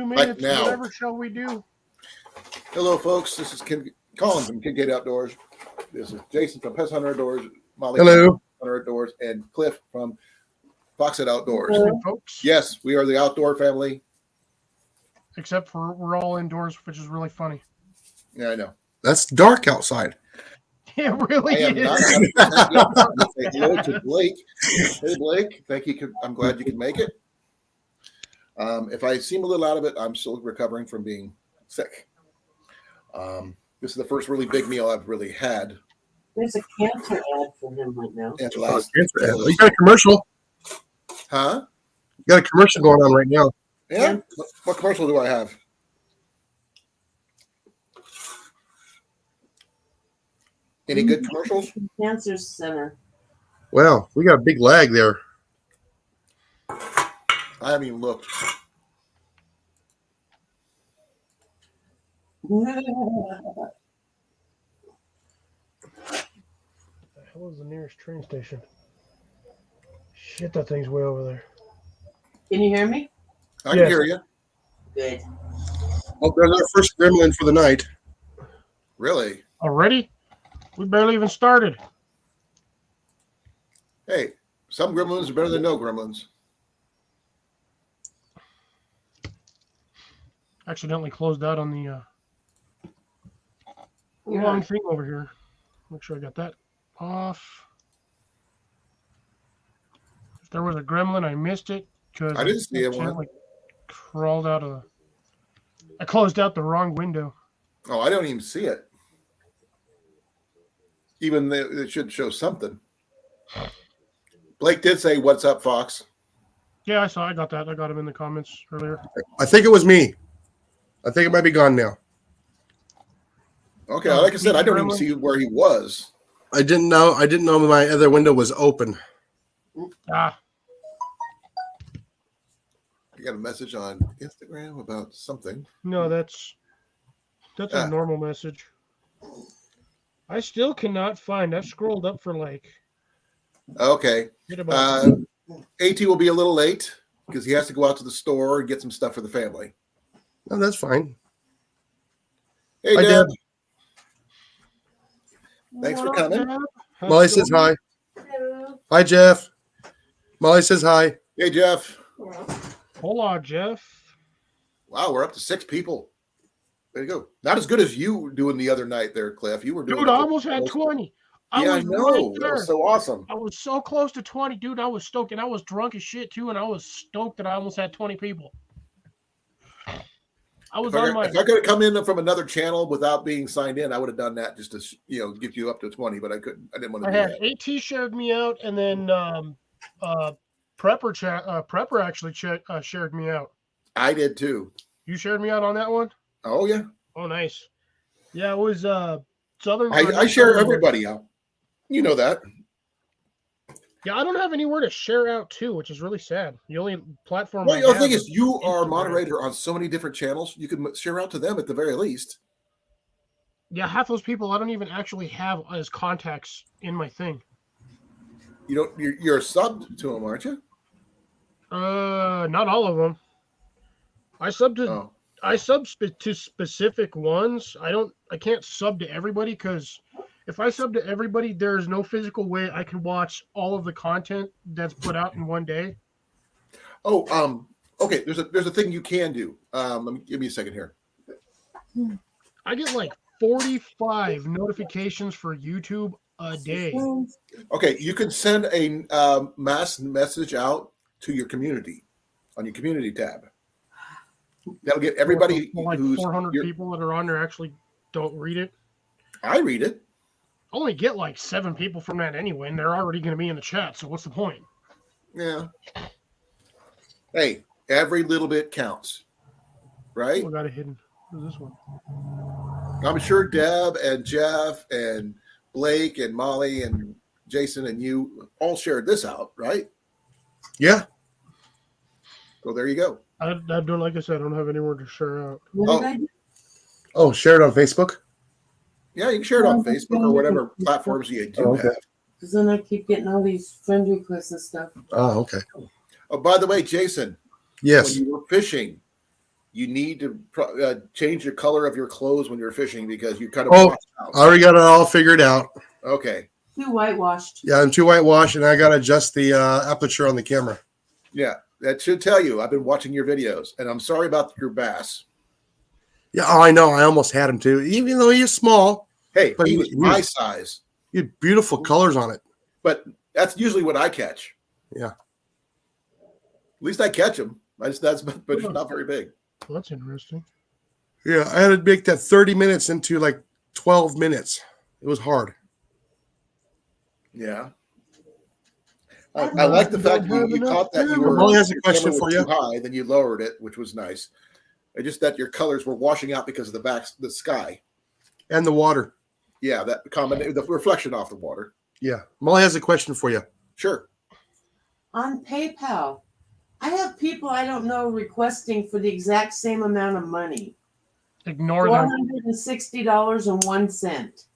2 Right minutes. now. Whatever shall we do? Hello, folks. This is Colan from Kid Gate Outdoors. This is Jason from Pest Hunter Outdoors. Molly Hello. from Hunter Outdoors, and Cliff from Foxhead Outdoors. Hello, folks. Yes, we are the outdoor family. Except for we're all indoors, which is really funny. Yeah, I know. That's dark outside. It really I am is. not 100% yet. I'm gonna say hello to Blake. Hey, Blake. Thank you. I'm glad you could make it. If I seem a little out of it, I'm still recovering from being sick. This is the first really big meal I've really had. There's a cancer ad for him right now. And last, You got a commercial. huh? You got a commercial going on right now. Yeah. What commercial do I have? Any good commercials? Cancer Center. Wow, we got a big lag there. I haven't even looked. What the hell is the nearest train station? Shit, that thing's way over there. Can you hear me? I can Yes. hear you. Good. Oh, there's our first gremlin for the night. Really? Already? We barely even started. Hey, some gremlins are better than no gremlins. Accidentally closed out on the Yeah. wrong thing over here. Make sure I got that off. If there was a gremlin, I missed it because I didn't see it. accidentally crawled out of. I closed out the wrong window. Oh, I don't even see it. Even though it should show something. Blake did say, "What's up, Fox?" Yeah, I saw. I got that. I got him in the comments earlier. I think it was me. I think it might be gone now. Okay, like I said, I don't even see where he was. I didn't know my other window was open. Ah, I got a message on Instagram about something. no, that's a normal message. I still cannot find. I've scrolled up for like. Okay. Get about AT will be a little late because he has to go out to the store and get some stuff for the family. No, that's fine. Hey, Hi, Deb. Deb. Thanks for coming. Molly says hi. Hello. Hi, Jeff. Molly says hi. Hey, Jeff. Hola, Jeff. Wow, we're up to 6 people. There you go. Not as good as you doing the other night there, Cliff. You were doing. Dude, I almost had 20. I was know. right That there. was so awesome. I was so close to 20, dude. I was stoked, and I was drunk as shit too, and I was stoked that I almost had 20 people. I was If on my. I could have come in from another channel without being signed in, I would have done that just to get you up to 20. But I couldn't. I didn't want to I do had that. AT shared me out, and then Prepper actually shared me out. I did too. You shared me out on that one? Oh yeah. Oh, nice. Yeah, it was Southern. I share everybody out. You know that. Yeah, I don't have anywhere to share out to, which is really sad. The only platform. Well, I the have thing is, you are a Instagram. moderator on so many different channels. You can share out to them at the very least. Yeah, half those people I don't even actually have as contacts in my thing. You don't. You're subbed to them, aren't you? Not all of them. I sub to specific ones. I can't sub to everybody because if I sub to everybody, there's no physical way I can watch all of the content that's put out in one day. Oh, okay. There's a thing you can do. Give me a second here. I get like 45 notifications for YouTube a day. Okay, you can send a mass message out to your community on your community tab. That'll get everybody. Like who's 400 people that are on there actually don't read it. I read it. I only get like 7 people from that anyway, and they're already going to be in the chat. So what's the point? Yeah. Hey, every little bit counts, right? I got it hidden. Who's this one? I'm sure Deb and Jeff and Blake and Molly and Jason and you all shared this out, right? Yeah. So there you go. I don't, like I said, I don't have anywhere to share out. What did I do? Oh, share it on Facebook? Yeah, you can share it on Facebook or whatever platforms you do have. Because then I keep getting all these friend requests and stuff. Oh, okay. Oh, by the way, Jason, Yes. when you were fishing, you need to change your color of your clothes when you're fishing because you kind of Oh, wash out. I already got it all figured out. Okay. Too whitewashed. Yeah, I'm too whitewashed, and I got to adjust the aperture on the camera. Yeah, that should tell you. I've been watching your videos, and I'm sorry about your bass. Yeah, oh, I know. I almost had him too, even though he is small. Hey, But he he- was he my was- size, He had beautiful colors on it. but that's usually what I catch. Yeah. At least I catch them. But it's not very big. Well, that's interesting. Yeah, I had to make that 30 minutes into like 12 minutes. It was hard. Yeah. I like the fact you caught that you were. Molly has a your question camera for was you. too high, then you lowered it, which was nice. It's just that your colors were washing out because of the sky. And the water. Yeah, that the reflection off the water. Yeah. Molly has a question for you. Sure. On PayPal, I have people I don't know requesting for the exact same amount of money. Ignore them. $460.01.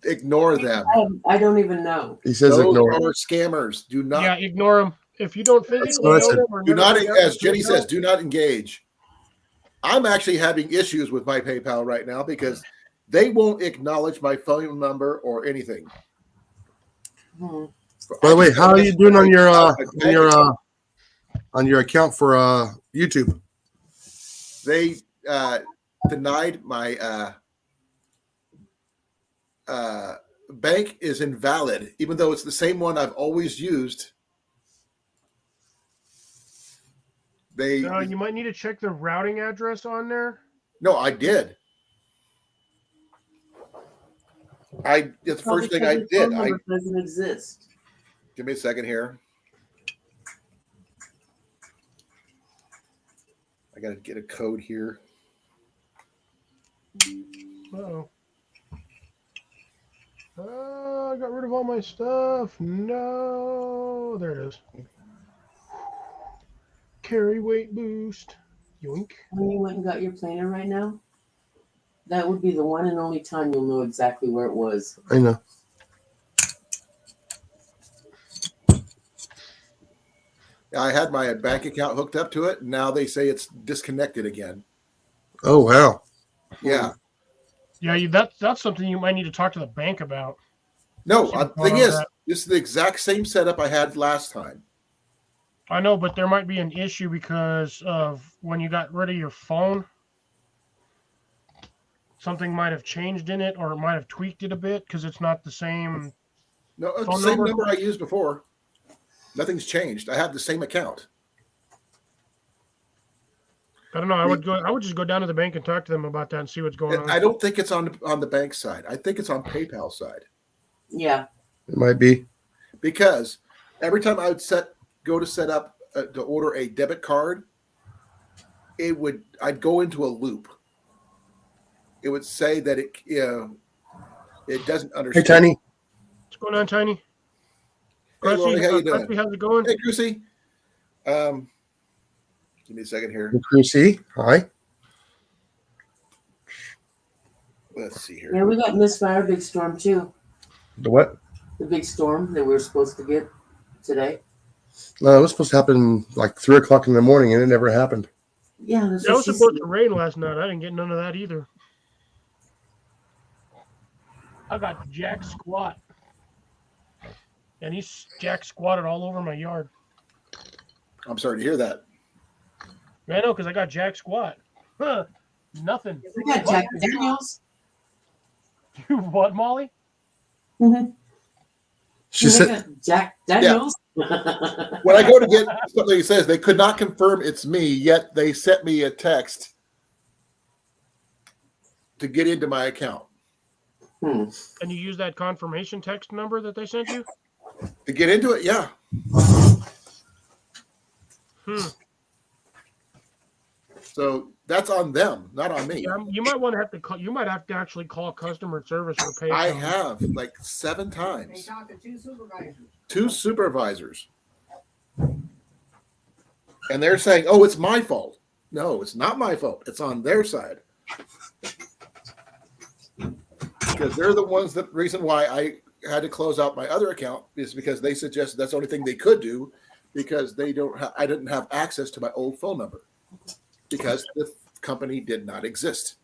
Ignore them. I don't even know. He says Those ignore. are scammers. Do not. Yeah, ignore them. If you don't physically what I know said. them or Do never not, been as out Jenny to says, know, do not engage. I'm actually having issues with my PayPal right now because they won't acknowledge my phone number or anything. Hmm. By the way, how are you doing on your account for YouTube? They denied my bank is invalid, even though it's the same one I've always used. you might need to check the routing address on there. No, I did. It's the first thing I Because did. phone number doesn't exist. Give me a second here. I got to get a code here. Uh-oh. I got rid of all my stuff. No. There it is. Carry weight boost. Yoink. When you went and got your planer right now, that would be the one and only time you'll know exactly where it was. I know. I had my bank account hooked up to it. And now they say it's disconnected again. Oh, wow. Yeah. Yeah, that's something you might need to talk to the bank about. No, See the what's thing going on is, with that. this is the exact same setup I had last time. I know, but there might be an issue because of when you got rid of your phone. Something might have changed in it, or it might have tweaked it a bit because it's not the same. No, it's the Phone same number? number I used before. Nothing's changed. I have the same account. I don't know. I would just go down to the bank and talk to them about that and see what's going on. I don't think it's on the bank side. I think it's on PayPal side. Yeah. It might be. Because every time I would go to set up to order a debit card, I'd go into a loop. It would say that it doesn't Hey, understand. Tiny. What's going on, Tiny? Hey, Crusty, Lori, how you doing? Crusty, how's it going? Hey, Crucy. Give me a second here. Crucy. Hi. Let's see Yeah, here. we got misfire big storm too. The what? The big storm that we were supposed to get today. No, it was supposed to happen like 3 o'clock in the morning, and it never happened. Yeah, that's It what was she supposed said. to rain last night. I didn't get none of that either. I got Jack squat. And he's Jack squatted all over my yard. I'm sorry to hear that. I know, because I got Jack squat. Huh. Nothing. We got Jack Daniels. You what, Molly? Mm-hmm. She said, Jack Daniels. When I go to get something, it says they could not confirm it's me, yet they sent me a text to get into my account. And you use that confirmation text number that they sent you? To get into it, yeah. So that's on them, not on me. You might want to have to call. You might have to actually call customer service or pay. I have like 7 times. They talked to 2 supervisors. 2 supervisors. And they're saying, oh, it's my fault. No, it's not my fault. It's on their side. Because they're the ones that reason why I had to close out my other account is because they suggested that's the only thing they could do because I didn't have access to my old phone number because company did not exist.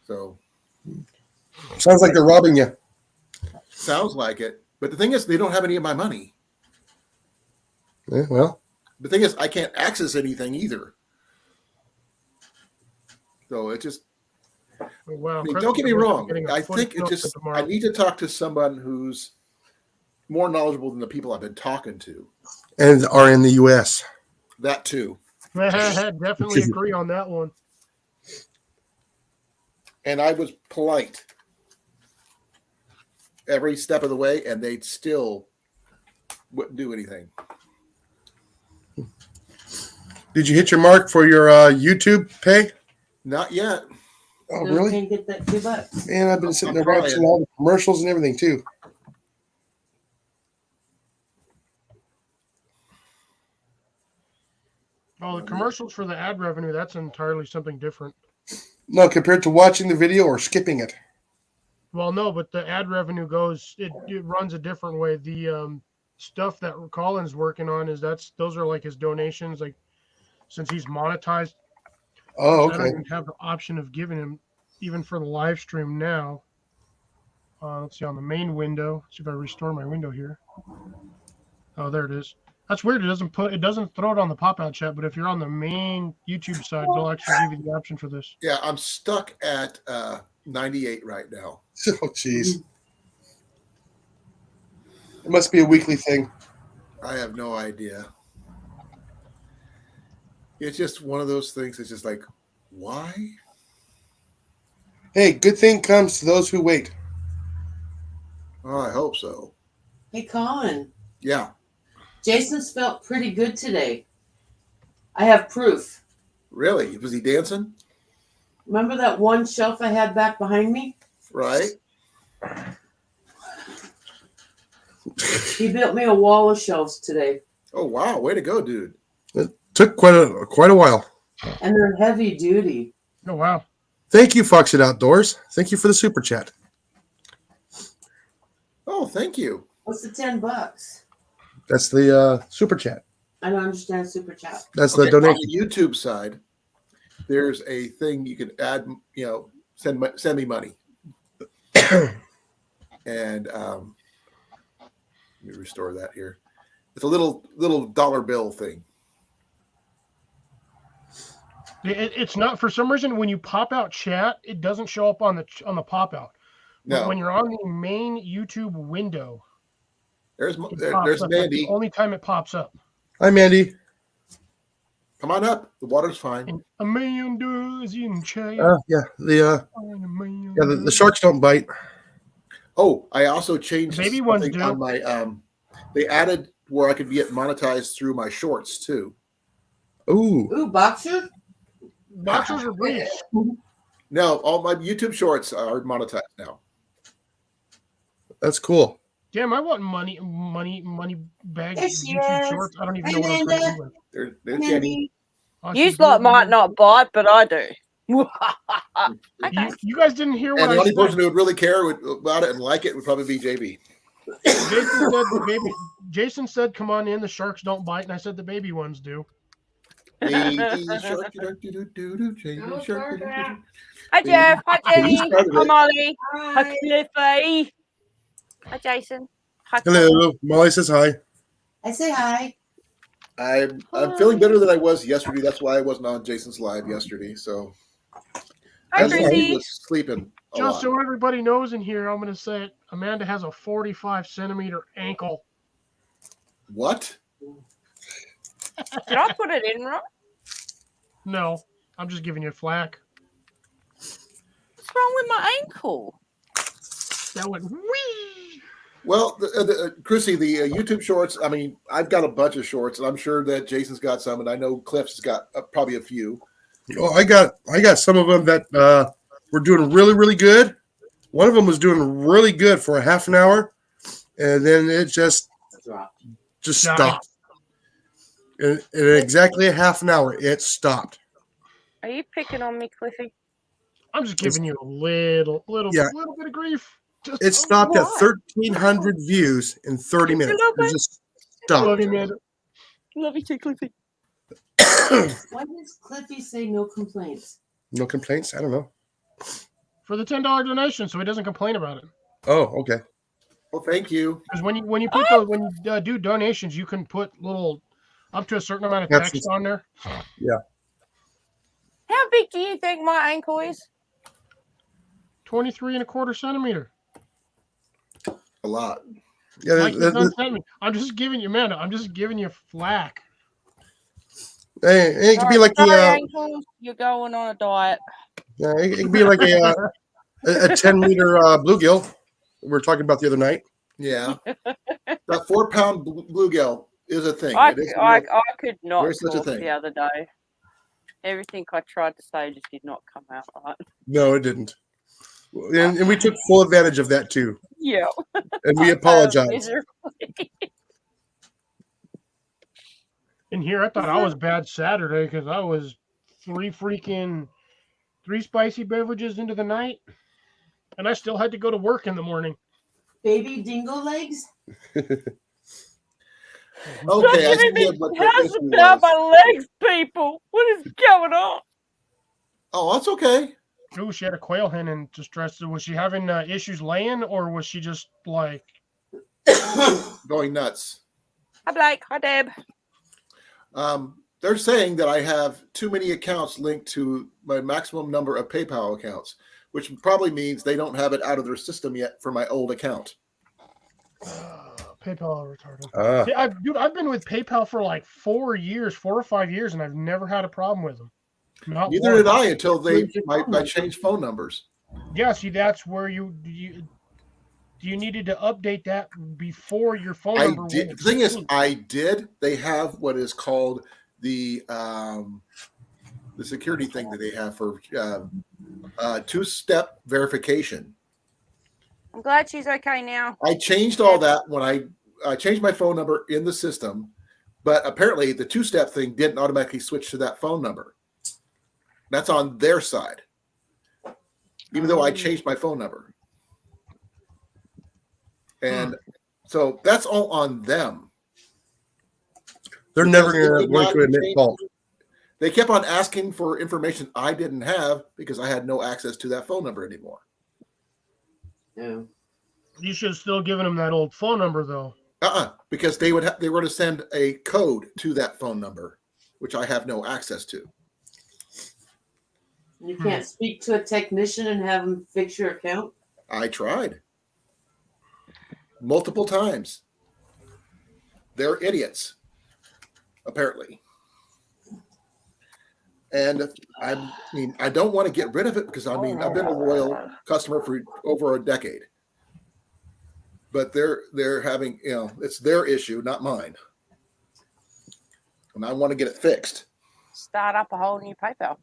So Sounds like they're robbing you. sounds like it. But the thing is, they don't have any of my money. Yeah, well, The thing is, I can't access anything either. So it just, Wow, I mean, Chris don't get me is wrong. getting a I footy think it filter just, tomorrow. I need to talk to someone who's more knowledgeable than the people I've been talking to. and are in the U.S. That too. Definitely agree on that one. And I was polite every step of the way, and they still wouldn't do anything. Did you hit your mark for your YouTube pay? Not yet. Oh, Still really? can't get that $2. Man, I've been sitting I'm there trying. watching all the commercials and everything too. Oh, the commercials for the ad revenue, that's entirely something different. No, compared to watching the video or skipping it. Well, no, but the ad revenue it runs a different way. The stuff that Colin's working on those are like his donations, like since he's monetized. Oh, I don't okay. even have the option of giving him even for the live stream now. Let's see on the main window. Let's see if I restore my window here. Oh, there it is. That's weird. It doesn't throw it on the pop-out chat, but if you're on the main YouTube side, they'll actually give you the option for this. Yeah, I'm stuck at 98 right now. Oh, jeez. It must be a weekly thing. I have no idea. It's just one of those things that's just like, why? Hey, good thing comes to those who wait. Oh, I hope so. Hey, Colin. Yeah. Jason's felt pretty good today. I have proof. Really? Was he dancing? Remember that one shelf I had back behind me? Right? He built me a wall of shelves today. Oh, wow. Way to go, dude. It took quite a while. And they're heavy duty. Oh, wow. Thank you, Fox It Outdoors. Thank you for the super chat. Oh, thank you. What's the $10? That's the super chat. I don't understand super chat. That's Okay, the donation. on the YouTube side, there's a thing you can add, send me money. And let me restore that here. It's a little dollar bill thing. It's not, for some reason, when you pop out chat, it doesn't show up on the pop out. But No. when you're on the main YouTube window, There's there's Mandy. the only time it pops up. Hi, Mandy. Come on up. The water's fine. And a man does in chat. Yeah, the sharks don't bite. Oh, I also changed Baby ones something do. on my they added where I could get monetized through my shorts too. Ooh, Ooh, boxer? Boxers are briefs. No, all my YouTube shorts are monetized now. that's cool. Damn, I want money bag There she YouTube is. shorts. I don't even Hey, know what I'm Linda. trying to do. There's Jenny. Mandy. with. You lot might not bite, but I do. Okay. You guys didn't hear what And the I only said. person who would really care about it and like it would probably be JB. Jason said, "Come on in. The sharks don't bite," and I said, "The baby ones do." Baby shark, JB shark. Hi, Jeff. Hi, Jenny. Who started Hi, it? Molly. Hi. Hi, Cliffy. Hi, Jason. Hi, Hello, Molly says hi. I say hi. I'm feeling better than I was yesterday. That's why I wasn't on Jason's live yesterday. So Hi, that's why he Chrissy. was sleeping a Just lot. so everybody knows in here, I'm going to say it. Amanda has a 45-centimeter ankle. What? Did I put it in right? No, I'm just giving you flack. What's wrong with my ankle? That went whee. Well, Chrissy, the YouTube shorts. I mean, I've got a bunch of shorts, and I'm sure that Jason's got some, and I know Cliff's got probably a few. Oh, I got some of them that were doing really, really good. One of them was doing really good for a half an hour, and then it just stopped. In exactly a half an hour, it stopped. Are you picking on me, Cliffy? I'm just giving you a little Yeah. bit of grief. Just It stopped at Why? 1,300 views in 30 minutes. It just Love stopped. you, Amanda. Love you too, Cliffy. Why does Cliffy say no complaints? No complaints? I don't know. For the $10 donation, so he doesn't complain about it. Oh, okay. Well, thank you. Because when you do donations, you can put little up to a certain amount of That's text on there. Yeah. How big do you think my ankle is? 23.25 centimeter. A lot. Yeah. Like your son sent me. I'm just giving you, man. I'm just giving you flack. Hey, it could be like Sorry, the. ankles, you're going on a diet. It could be like a 10-meter bluegill we were talking about the other night. Yeah. That 4-pound bluegill is a thing. I It is could not There's such a talk thing. the other day. Everything I tried to say just did not come out right. No, it didn't. And we took full advantage of that too. Yeah. And we I apologize. miserably. In here, I thought I was bad Saturday because I was three spicy beverages into the night, and I still had to go to work in the morning. Baby dingo legs? Okay, Stop I giving see me what the house issue about was. my legs, people. What is going on? Oh, that's okay. Ooh, she had a quail hen and distressed. Was she having issues laying, or was she just like Going nuts. Hi, Blake. Hi, Deb. They're saying that I have too many accounts linked to my maximum number of PayPal accounts, which probably means they don't have it out of their system yet for my old account. PayPal retarded? Ah. Yeah, I've been with PayPal for like 4 or 5 years, and I've never had a problem with them. Not Neither one. did I until Phone I number. changed phone numbers. Yeah, see, that's where you needed to update that before your phone I number. did. The thing is, I did. They have what is called the security thing that they have for two-step verification. I'm glad she's okay now. I changed all that when I changed my phone number in the system, but apparently the two-step thing didn't automatically switch to that phone number. That's on their side, even though I changed my phone number. And so that's all on them. They're Because never they did going not to admit change- fault. They kept on asking for information I didn't have because I had no access to that phone number anymore. No. You should have still given them that old phone number, though. Because they were to send a code to that phone number, which I have no access to. You can't speak to a technician and have them fix your account? I tried multiple times. They're idiots, apparently. And I don't want to get rid of it because I've been a loyal customer for over a decade. But they're having, it's their issue, not mine. And I want to get it fixed. Start up a whole new PayPal.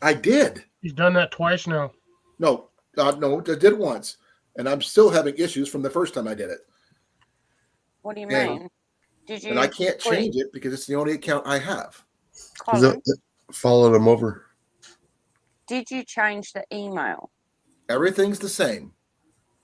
I did. He's done that twice now. No, I did it once. And I'm still having issues from the first time I did it. What do you Yeah. mean? Did you? And I can't change it because it's the only account I have. Colin, Followed them over. did you change the email? Everything's the same.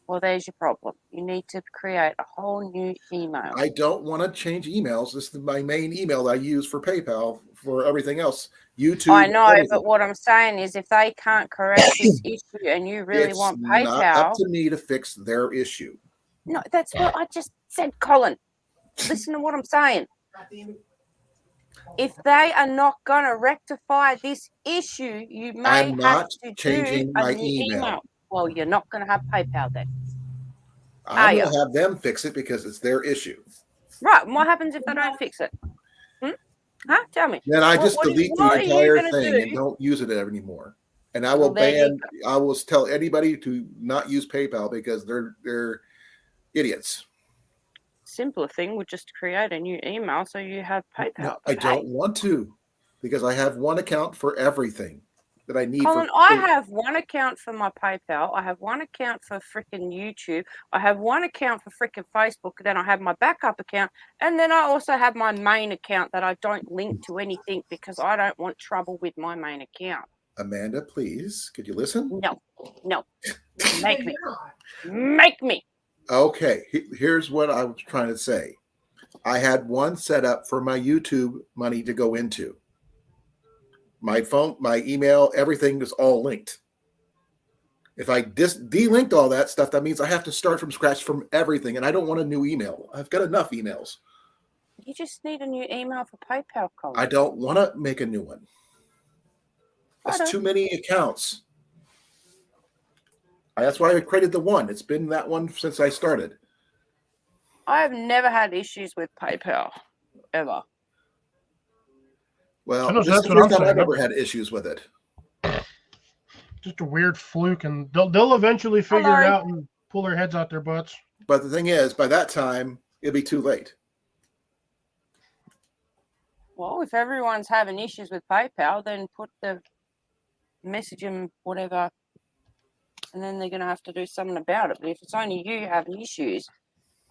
Well, there's your problem. You need to create a whole new email. I don't want to change emails. This is my main email that I use for PayPal for everything else. YouTube. I know, everything. but what I'm saying is if they can't correct this issue and you really It's want not up PayPal. to me to fix their issue. No, that's what I just said, Colin. Listen to what I'm saying. If they are not going to rectify this issue, you may I'm have not to changing do my a new email. Well, you're not going to have PayPal then. I'm going to have them fix it because it's their issue. Right. And what happens if they don't fix it? Huh? Tell me. Then I just What delete are the you entire gonna thing do? and don't use it anymore. And I will Well, there you I will tell anybody to not use PayPal because they're idiots. Simpler thing would just create a new email so you have PayPal. No, I don't want to because I have one account for everything that I need. Colin, I have one account for my PayPal. I have one account for freaking YouTube. I have one account for freaking Facebook. Then I have my backup account. And then I also have my main account that I don't link to anything because I don't want trouble with my main account. Amanda, please, could you listen? No. Make me. Make me. Okay, here's what I was trying to say. I had one set up for my YouTube money to go into. My phone, my email, everything is all linked. If I delinked all that stuff, that means I have to start from scratch from everything, and I don't want a new email. I've got enough emails. You just need a new email for PayPal, Colan. I don't want to make a new one. That's too many accounts. That's why I created the one. It's been that one since I started. I have never had issues with PayPal, ever. Well, That's this is the what first I'm time I've saying. ever had issues with it. Just a weird fluke, and they'll eventually figure it out and pull their heads out their butts. But the thing is, by that time, it'll be too late. Well, if everyone's having issues with PayPal, then put the message in whatever, and then they're going to have to do something about it. But if it's only you having issues,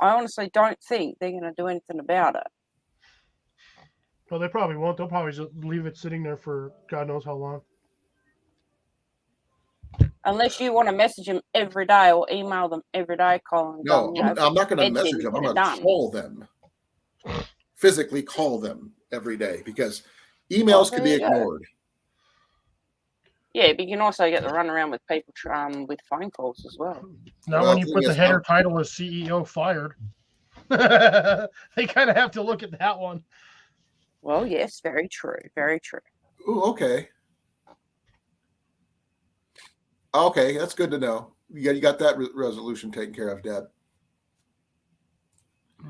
I honestly don't think they're going to do anything about it. Well, they probably won't. They'll probably just leave it sitting there for God knows how long. Unless you want to message them every day or email them every day, Colan. No, I'm not going to message them. I'm going to call them. Physically call them every day, because emails can be ignored. Yeah, but you can also get the run around with people with phone calls as well. Now, when you put the header title as CEO fired, they kind of have to look at that one. Well, yes, very true. Very true. Ooh, okay. Okay, that's good to know. You got that resolution taken care of, Dad.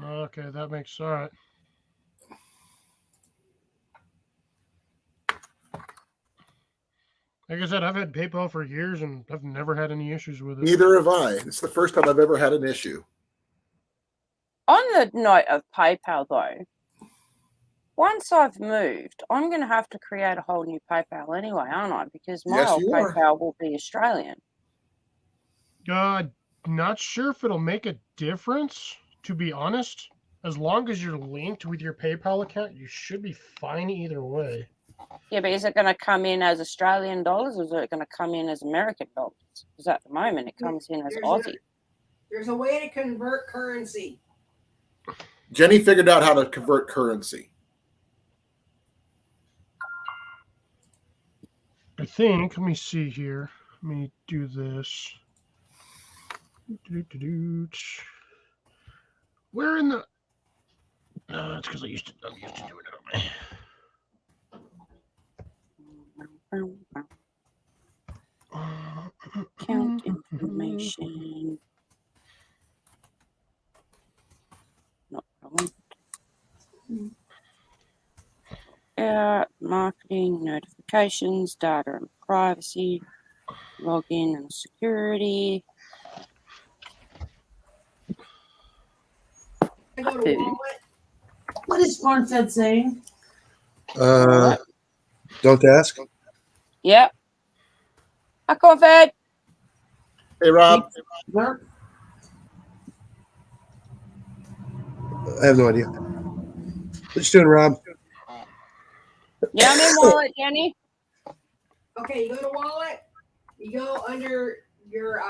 Okay, that makes all right. Like I said, I've had PayPal for years, and I've never had any issues with it. Neither have I. It's the first time I've ever had an issue. On the note of PayPal, though, once I've moved, I'm going to have to create a whole new PayPal anyway, aren't I? Because my old PayPal will be Australian. Not sure if it'll make a difference, to be honest. As long as you're linked with your PayPal account, you should be fine either way. Yeah, but is it going to come in as Australian dollars, or is it going to come in as American dollars? Because at the moment, it comes in as Aussie. There's a way to convert currency. Jenny figured out how to convert currency. I think, let me see here. Let me do this. Where in the... it's because I'm used to doing it on my... Account information. Not marketing, notifications, data and privacy, login and security. I go to wallet. What is Cornfed saying? Don't ask. Yep. Hi, Cornfed. Hey, Rob. Mark? I have no idea. What you doing, Rob? Yeah, I'm in wallet, Jenny. Okay, you go to wallet. You go under your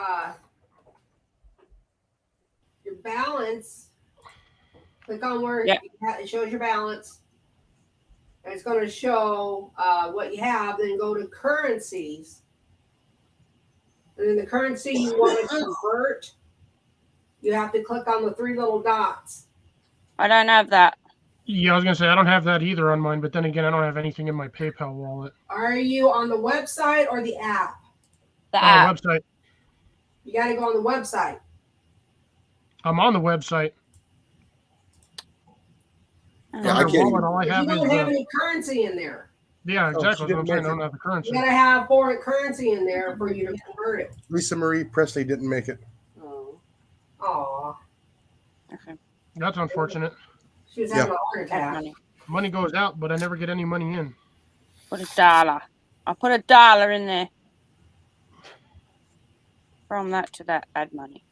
balance. Click on where it shows your balance. And it's going to show what you have. Then go to currencies. And then the currency you want to convert, you have to click on the three little dots. I don't have that. Yeah, I was going to say, I don't have that either on mine, but then again, I don't have anything in my PayPal wallet. Are you on the website or the app? The app. Website. You got to go on the website. I'm on the website. Yeah, I can't wallet, all I have you don't is have any currency in there. Yeah, exactly. she What I'm didn't saying. I make don't it. have the currency. You got to have foreign currency in there for you to convert it. Lisa Marie Presley didn't make it. Oh. Aw. Okay. That's unfortunate. She was having a heart attack. Money. Money goes out, but I never get any money in. Put $1. I put $1 in there. From that to that, add money.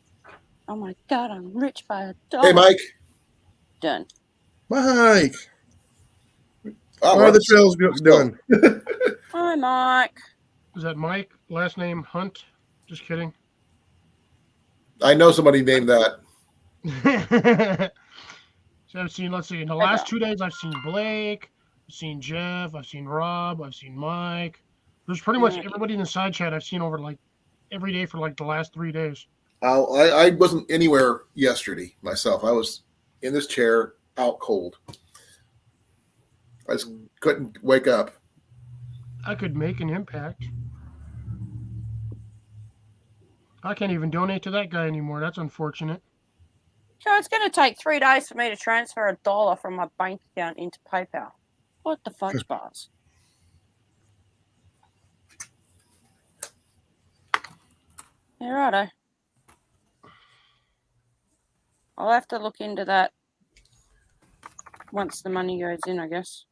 Oh my God, I'm rich by $1. Hey, Mike. Done. Mike. Oh, How are the trails doing? Hi, Mike. Is that Mike? Last name Hunt? Just kidding. I know somebody named that. So I've seen, let's see, in the last 2 days, I've seen Blake, I've seen Jeff. I've seen Rob. I've seen Mike. There's pretty much everybody in the side chat I've seen over like every day for like the last 3 days. I wasn't anywhere yesterday myself. I was in this chair out cold. I just couldn't wake up. I could make an impact. I can't even donate to that guy anymore. That's unfortunate. So it's going to take 3 days for me to transfer $1 from my bank account into PayPal. What the fudge bars? Yeah, righto. I'll have to look into that once the money goes in, I guess.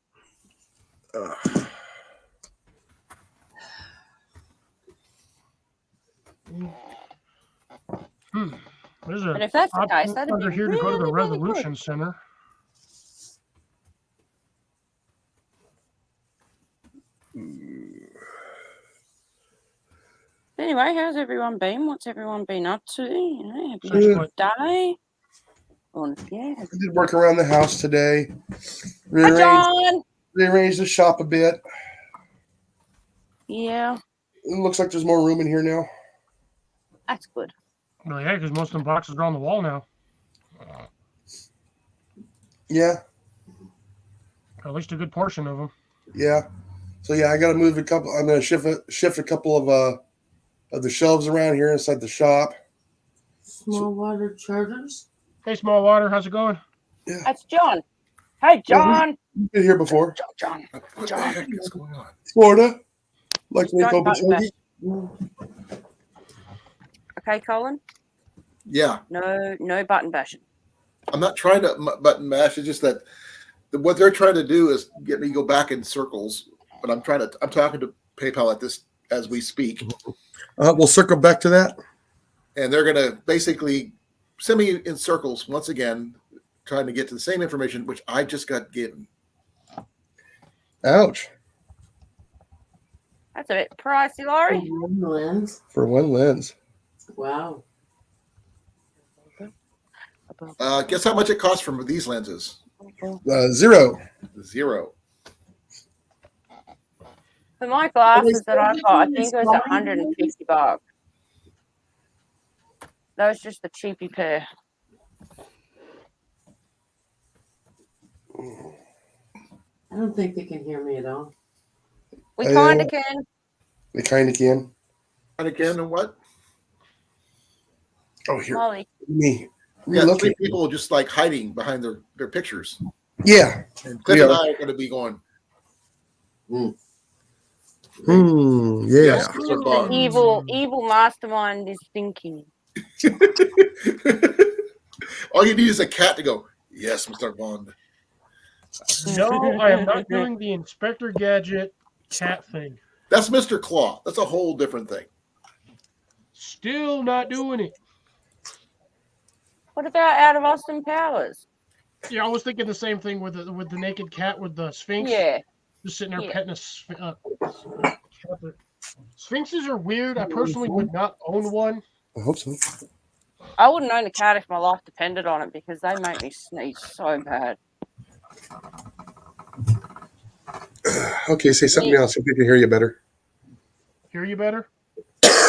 There's But a if that's the option case, that'd be under here to go to the really, really good. Resolution Center. Anyway, how's everyone been? What's everyone been up to? You know, have Such you what? day? Or, yeah. I did work around the house today. Hi, John. Rearranged the shop a bit. Yeah, It looks like there's more room in here now. that's good. Well, yeah, because most of the boxes are on the wall now. Yeah, At least a good portion of them. yeah. So yeah, I got to move a couple. I'm going to shift a couple of the shelves around here inside the shop. Small water chargers. Hey, Small Water, how's it going? Yeah, That's John. Hey, John. you've been here before. John. What the heck is going on? Florida, like they Don't call button bash. it. Okay, Colin? Yeah, No button bashing. I'm not trying to button mash. It's just that what they're trying to do is get me to go back in circles. But I'm talking to PayPal at this as we speak, We'll circle back to that. and they're going to basically send me in circles once again, trying to get to the same information which I just got given. Ouch. That's a bit pricey, Laurie. One lens. For one lens. Wow. Guess how much it costs for these lenses? Zero. Zero. For my glasses that I got, I think it was $150. That was just the cheapy pair. I don't think they can hear me at all. We kind of can. They kind of can. And again, and what? Oh, here. Molly. Me. Yeah, Look three at- people just like hiding behind their pictures. Yeah. And Cliff and I are going to be going, Yeah. Yes. Mr. The Bond. evil mastermind is thinking. All you need is a cat to go, yes, Mr. Bond. No, I am not doing the Inspector Gadget cat thing. That's Mr. Claw. That's a whole different thing. Still not doing it. What about Out of Austin Powers? Yeah, I was thinking the same thing with the naked cat with the Sphinx. Yeah. Just sitting there Yeah. petting a cat. Sphinxes are weird. I personally would not own one. I hope so. I wouldn't own a cat if my life depended on it because they make me sneeze so bad. Okay, say something else so we can hear you better. Hear you better?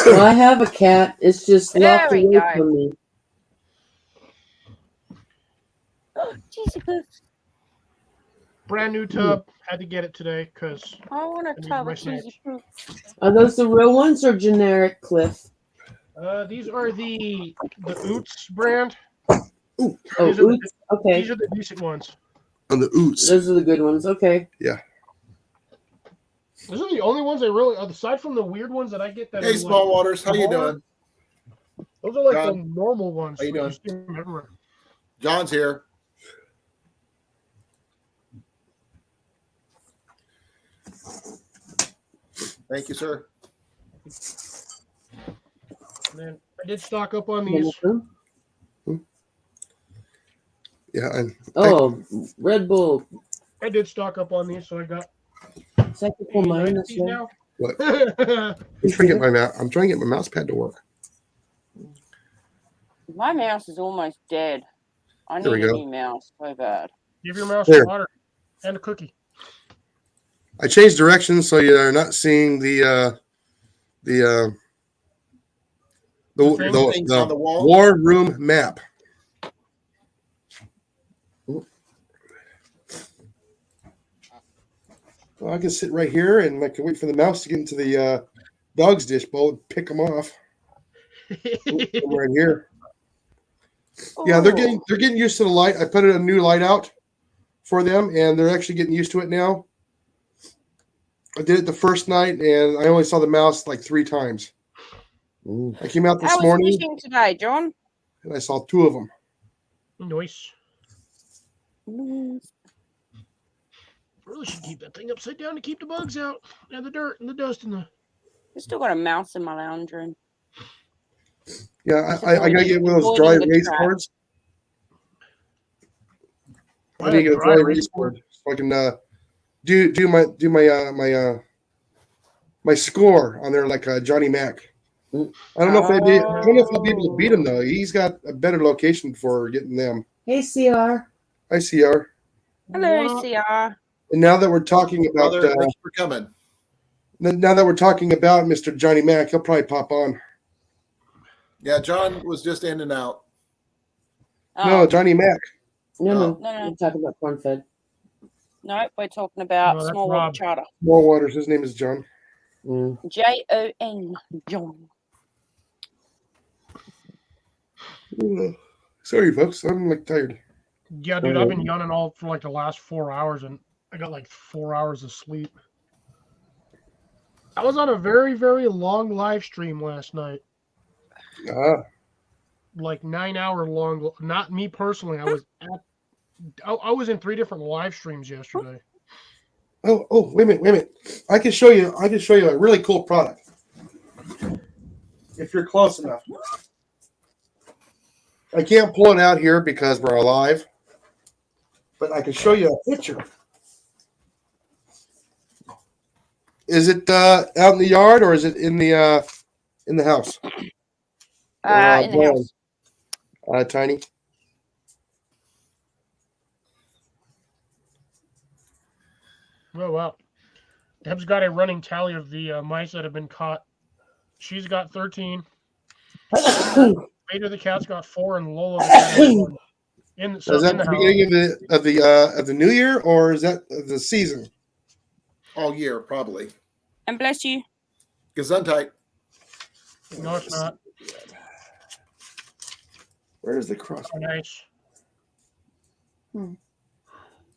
Well, I have a cat. It's just There locked we away go. from me. Oh, Jesus. Brand new tub. Had to get it today because I want I to need tell my the cheesy snatch. poop. Are those the real ones or generic, Cliff? these are the Oots brand. Oh, These are the- oops. Okay. These are the decent ones. On the oots. Those are the good ones. Okay. Those are the only ones I really, aside from the weird ones that I get. That Hey, are Small like, Waters, how you smaller, doing? Those are like John, the normal ones. how you like doing? see them everywhere. John's here. Thank you, sir. And then I did stock up on these. Yeah, and Oh, Red Bull. I did stock up on these, so I got Technical 89 of minus these one. now. what? I'm trying to get my mouse pad to work. My mouse is almost dead. I There we need a go. new mouse so bad. Give your mouse Here. water and a cookie. I changed directions so you're not seeing the thing? Things on the wall. war room map. Well, I can sit right here and I can wait for the mouse to get into the dog's dish bowl and pick them off. I'm right here. Yeah, they're getting used to the light. I put a new light out for them, and they're actually getting used to it now. I did it the first night, and I only saw the mouse like 3 times. I came out this How was morning, fishing today, John? and I saw 2 of them. Nice. Really should keep that thing upside down to keep the bugs out and the dirt and the dust and the. I still got a mouse in my lounge room. Yeah, I gotta get one of those dry avoiding the erase trap. boards. I I need to had get a dry dry erase erase board so I can do my score on there like Johnny Mac. I don't know if I don't know if I'll be able to beat him though. He's got a better location for getting them. Hey, CR. Hi, CR. Hello, CR. And now that we're talking about Brother, thanks for coming. now that we're talking about Mr. Johnny Mac, he'll probably pop on. Yeah, John was just in and out. No, Johnny Mac. No. No. We're talking about corn fed. No, we're talking about No, that's small water Rob. charter. More Waters. His name is John. Jon, John. Sorry, folks. I'm like tired. Yeah, dude, I've been yawning all for like the last 4 hours, and I got like 4 hours of sleep. I was on a very, very long live stream last night, like 9 hour long. Not me personally. I was in 3 different live streams yesterday. Oh, wait a minute. I can show you a really cool product. If you're close enough. I can't pull it out here because we're alive, but I can show you a picture. Is it out in the yard or is it in the house? In the house. Tiny. Oh, wow. Deb's got a running tally of the mice that have been caught. She's got 13. Vader the cat's got 4, and Lola the cat has 1. Is that the beginning of the new year or is that the season? All year, probably. And bless you. Gesundheit. No, it's not. Where is the cross? Oh, nice.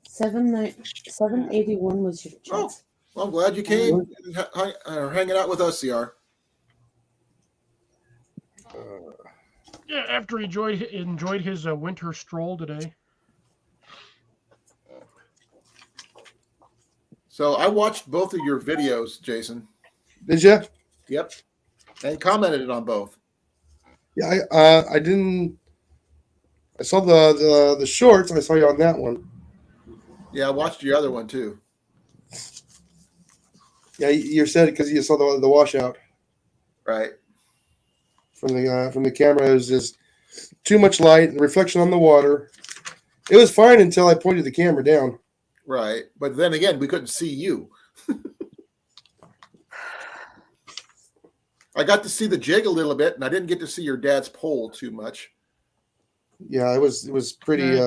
781 was your Oh, chance. well, I'm glad you came and are hanging out with us, CR. Yeah, after he enjoyed his winter stroll today. So I watched both of your videos, Jason. Did you? Yep. And commented on both. Yeah, I didn't. I saw the shorts. I saw you on that one. Yeah, I watched your other one too. Yeah, you said it because you saw the washout Right. from the camera. It was just too much light and reflection on the water. It was fine until I pointed the camera down. Right. But then again, we couldn't see you. I got to see the jig a little bit, and I didn't get to see your dad's pole too much. Yeah, it was pretty.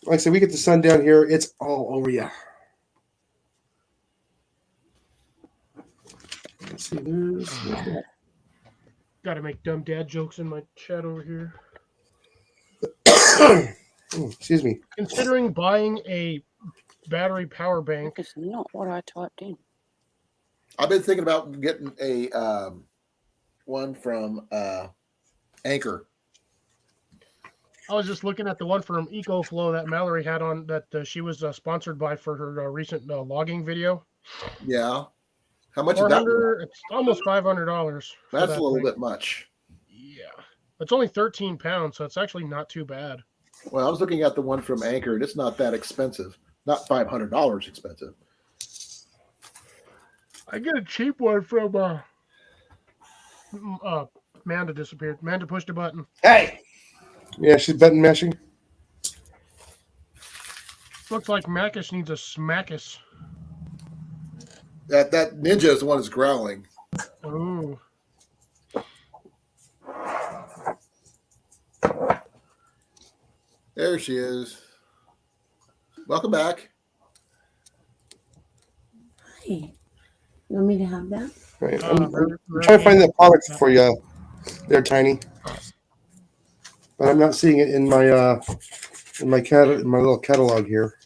Like I said, we get the sun down here. It's all over you. Let's see. There's that. Got to make dumb dad jokes in my chat over here. Excuse me. Considering buying a battery power bank. It's not what I typed in. I've been thinking about getting a one from Anchor. I was just looking at the one from EcoFlow that Mallory had on that she was sponsored by for her recent logging video. Yeah. How much is that? It's almost $500. That's a little bit much. Yeah. It's only 13 pounds, so it's actually not too bad. Well, I was looking at the one from Anchor, and it's not that expensive. Not $500 expensive. I get a cheap one from Amanda disappeared. Amanda pushed a button. Hey. Yeah, she's button mashing. Looks like Macus needs a smackus. That ninja is the one that's growling. Oh. There she is. Welcome back. Hey, you want me to have that? Right. Uh, I'm trying to find that product for you there, Tiny. But I'm not seeing it in my little catalog here.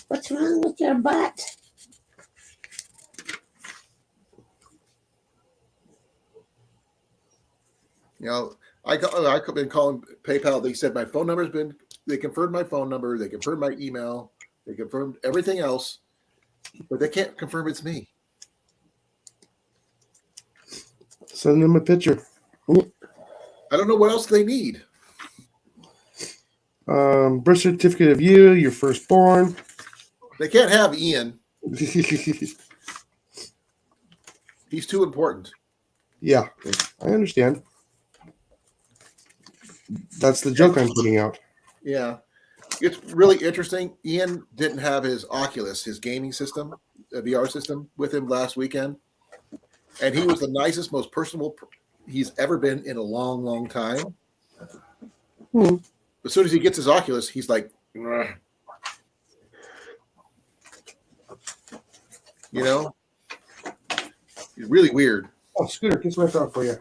What's wrong with your butt? You know, I've been calling PayPal. They said my phone number's been. They confirmed my phone number. They confirmed my email. They confirmed everything else, but they can't confirm it's me. Send them a picture. I don't know what else they need. Birth certificate of you, your firstborn. They can't have Ian. He's too important. Yeah, I understand. That's the joke I'm putting out. Yeah. It's really interesting. Ian didn't have his Oculus, his gaming system, VR system, with him last weekend. And he was the nicest, most personable he's ever been in a long, long time. Hmm. As soon as he gets his Oculus, he's like, "Ugh." You know? He's really weird. Oh, Scooter, kiss my dog for you.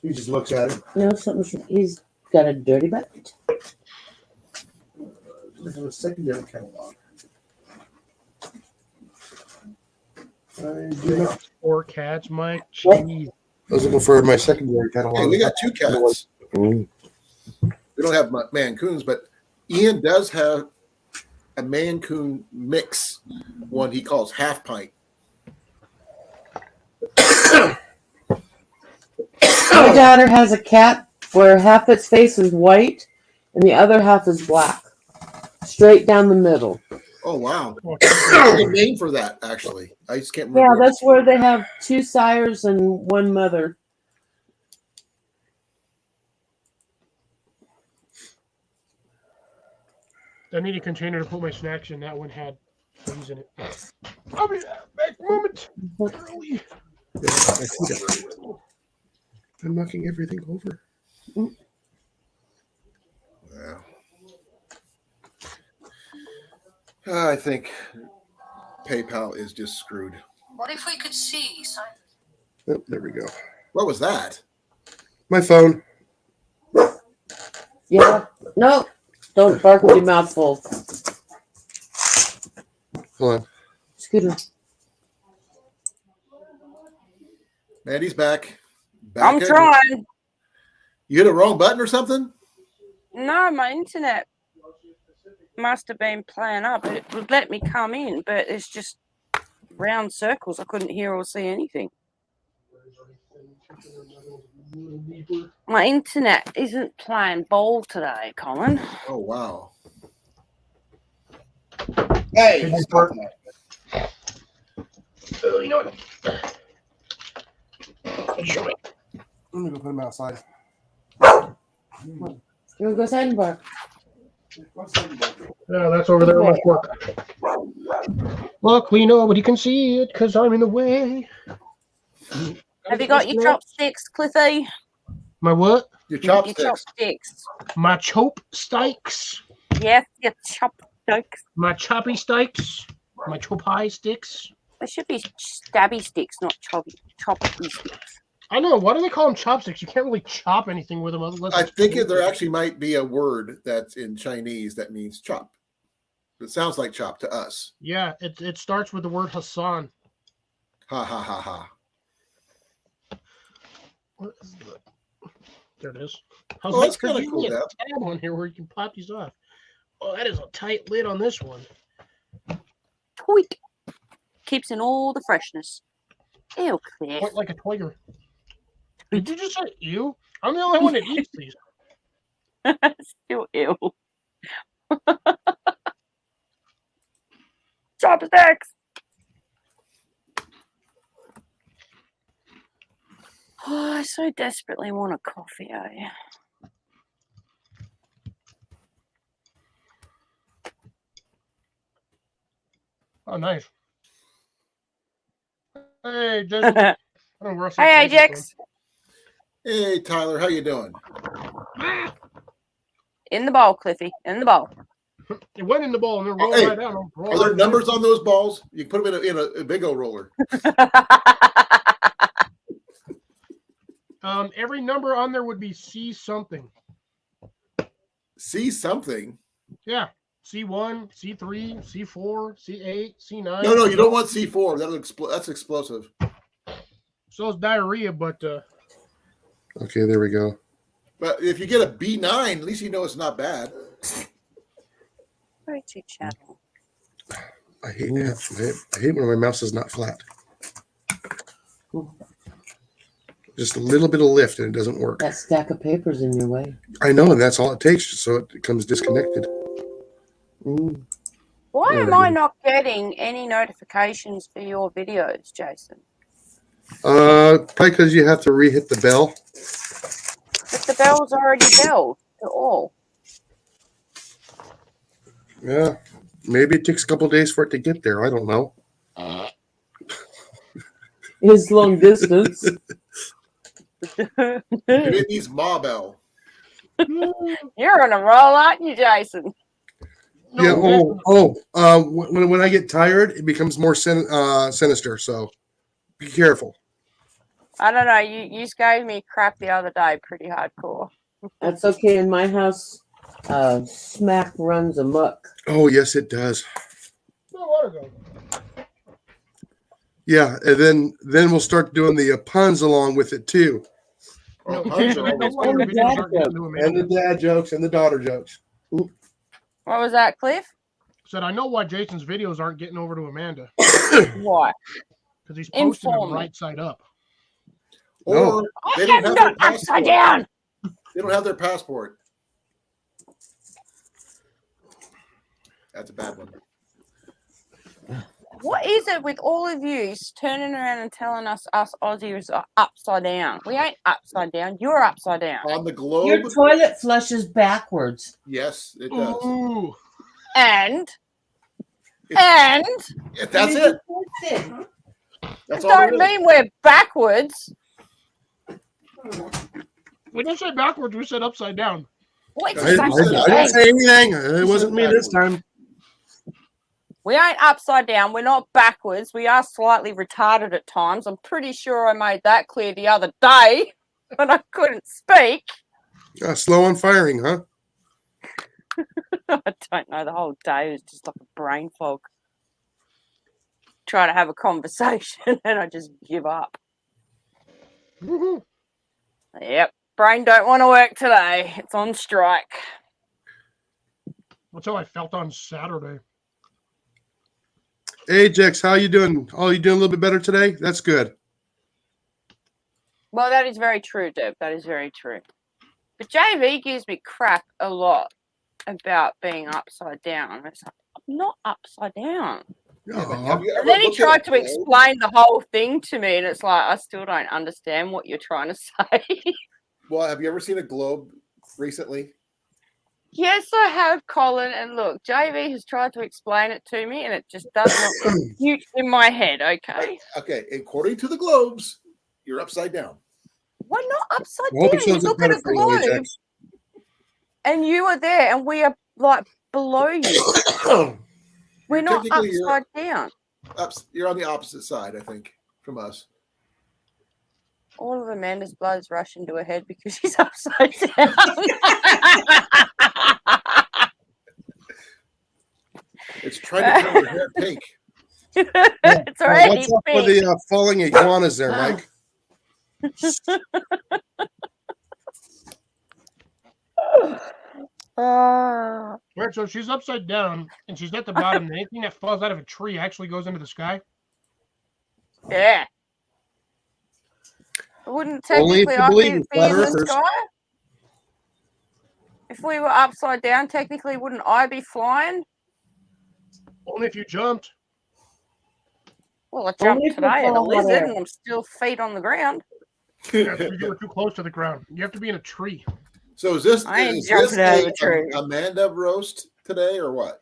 He just looks at it. No, he's got a dirty butt. This is a secondary catalog. I do not. 4 cats, Mike. What? Jeez. I was looking for my secondary catalog. Hey, we got 2 cats. Mm. We don't have Mancoons, but Ian does have a Mancoon mix, one he calls half pint. My daughter has a cat where half its face is white and the other half is black. Straight down the middle. Oh, wow. There's a name for that, actually. I just can't Yeah, remember. that's where they have 2 sires and 1 mother. I need a container to put my snacks in. That one had things in it. I'll be back a moment. Early. I'm knocking everything over. Yeah. I think PayPal is just screwed. What if we could see? Oh, there we go. What was that? My phone. Yeah. No. Don't bark with your mouth full. Hold on. Scooter. Mandy's back. I'm again. trying. You hit a wrong button or something? No, my internet must have been playing up. It would let me come in, but it's just round circles. I couldn't hear or see anything. My internet isn't playing ball today, Colin. Oh, wow. Hey, stop you know what? Show me. I'm gonna go put him outside. You want to go outside and bark? Yeah, that's over there on my fork. Luckily, nobody can see it because I'm in the way. Have you got your chopsticks, Cliffy? My what? Your Your chopsticks. chopsticks. My chope stikes. Yes, your chopsticks. My choppy stikes. My chopai sticks. They should be stabby sticks, not choppy sticks. I know. Why do they call them chopsticks? You can't really chop anything with them unless I it's think painful. there actually might be a word that's in Chinese that means chop. It sounds like chop to us. Yeah, it starts with the word Hassan. Ha ha ha ha. What is the... There it is. Oh, that's kinda Give cool, me a Dad. tab on here where you can pop these off. Oh, that is a tight lid on this one. Tweak. Keeps in all the freshness. Ew, Cliff. Quite like a twigger. Did you just say ew? I'm the only one that eats these. Still ew. Chopsticks! Oh, I so desperately want a coffee, eh? Oh, nice. Hey, Jason. I don't know where else I Hey, can take Ajax. Hey, Tyler, how you doing? In the bowl, Cliffy. In the bowl. from. It went in the ball and then rolled Hey, right down. Are there numbers on those balls? You can put them in a big O roller. Every number on there would be C something. See something. Yeah. C1, C3, C4, C8, C9. No, you don't want C4. That's explosive. So is diarrhea, but Okay, there we go. But if you get a B9, at least you know it's not bad. Go to channel. I hate when my mouse is not flat. Just a little bit of lift and it doesn't work. That stack of papers in your way. I know, and that's all it takes, so it becomes disconnected. Mm. Why There am we I go. not getting any notifications for your videos, Jason? Probably because you have to re-hit the bell. But the bell's already belled to all. Yeah, maybe it takes a couple of days for it to get there. I don't know. It's long distance. Maybe it needs Ma Bell. You're on a roll, aren't you, Jason? Yeah. When I get tired, it becomes more sinister. So be careful. I don't know. You just gave me crap the other day, pretty hardcore. That's okay. In my house, smack runs amok. Oh yes, it does. no water go. Yeah, and then we'll start doing the puns along with it too, No, Oh, Jason, I know why your And videos dad aren't getting to and Amanda. the dad jokes and the daughter jokes. What was that, Cliff? Said I know why Jason's videos aren't getting over to Amanda Why? because he's posting them Inform me. right side up. Or No. they I don't am have not their upside passport. down. They don't have their passport. That's a bad one. What is it with all of you turning around and telling us Aussies are upside down? We ain't upside down. You're upside down. On the Your globe, toilet flushes backwards. yes, it does. Ooh. And Yeah, that's it. It. That's it all don't it is. mean we're backwards. We didn't say backwards, we said upside down. What I didn't say anything. It wasn't me this time. We ain't upside down. We're not backwards. We are slightly retarded at times. I'm pretty sure I made that clear the other day when I couldn't speak. Slow on firing, huh? I don't know. The whole day was just like a brain fog. Try to have a conversation and I just give up. Woohoo. Yep. Brain don't want to work today. It's on strike. That's how I felt on Saturday. Ajax, how you doing? Oh, you doing a little bit better today? That's good. Well, that is very true, Deb. That is very true. But JV gives me crap a lot about being upside down. It's like, I'm not upside down. Yeah, but Aw. have you ever And then he looked at tried a to globe? explain the whole thing to me, and it's like, I still don't understand what you're trying to say. Well, have you ever seen a globe recently? Yes, I have, Colin. And look, JV has tried to explain it to me, and it just does not compute in my head, okay? Okay, according to the globes, you're upside down. We're not upside I hope it down. You shows it look at better a for you, globe, Ajax. and you are there, and we are, like, below you. We're not Technically, upside down. You're on the opposite side, I think, from us. All of Amanda's blood is rushing to her head because she's upside down. It's trying to turn your hair pink. It's already What's up with pink. the falling iguanas there, Mike? Ah. Right, so she's upside down and she's at the bottom. And anything that falls out of a tree actually goes into the sky. Yeah. Wouldn't Only if technically you I believe be in flat in the earthers. sky? If we were upside down, technically, wouldn't I be flying? Only if you jumped. Well, I Only jumped if you today at a fall hot lizard air. and I'm still feet on the ground. Yeah, you were too close to the ground. You have to be in a tree. So is this, I ain't is jumping this out of a tree. Amanda roast today or what?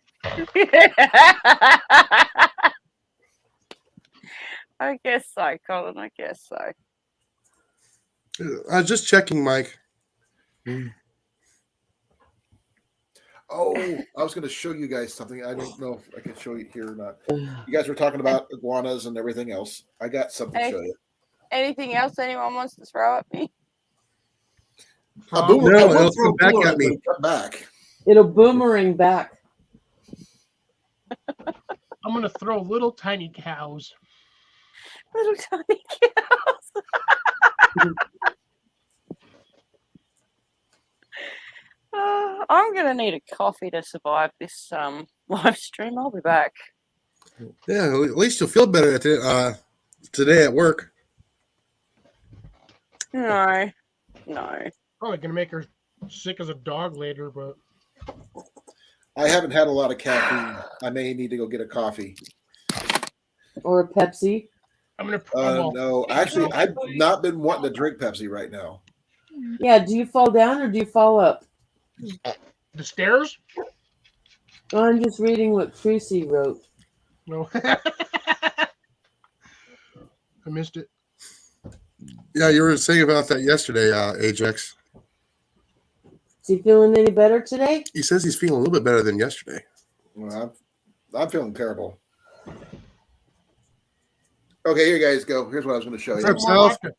I guess so, Colin. I guess so. I was just checking, Mike. Oh, I was going to show you guys something. I don't know if I can show you here or not. You guys were talking about iguanas and everything else. I got something to show you. Anything else anyone wants to throw at me? A Frog. boomerang. No, I would it'll throw a come back at boomerang, me. but it come back. It'll boomerang back. I'm gonna throw little tiny cows. Little tiny cows. I'm gonna need a coffee to survive this live stream. I'll be back. Yeah, at least you'll feel better today at work. No. Probably gonna make her sick as a dog later, but I haven't had a lot of caffeine. I may need to go get a coffee. Or a Pepsi. I'm gonna. No, actually, I've not been wanting to drink Pepsi right now. Yeah, do you fall down or do you fall up? The stairs? I'm just reading what Tracy wrote. No. I missed it. Yeah, you were saying about that yesterday, Ajax. Is he feeling any better today? He says he's feeling a little bit better than yesterday. Well, I'm feeling terrible. Okay, here you guys go. Here's what I was going to show you. What's up, South? Give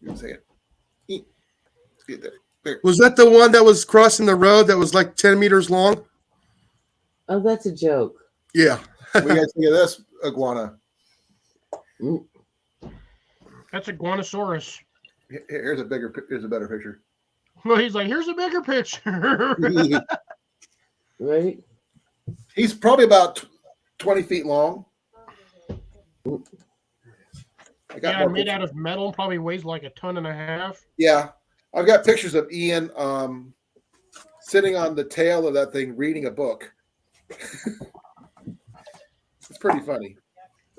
me a second. Get that. There. Was that the one that was crossing the road that was like 10 meters long? Oh, that's a joke. Yeah. What do you guys think of this iguana? That's a Guanosaurus. Here's a better picture. Well, he's like, here's a bigger picture. Right? He's probably about 20 feet long. Yeah, made out of metal, probably weighs like 1.5 tons. Yeah. I've got pictures of Ian sitting on the tail of that thing reading a book. It's pretty funny.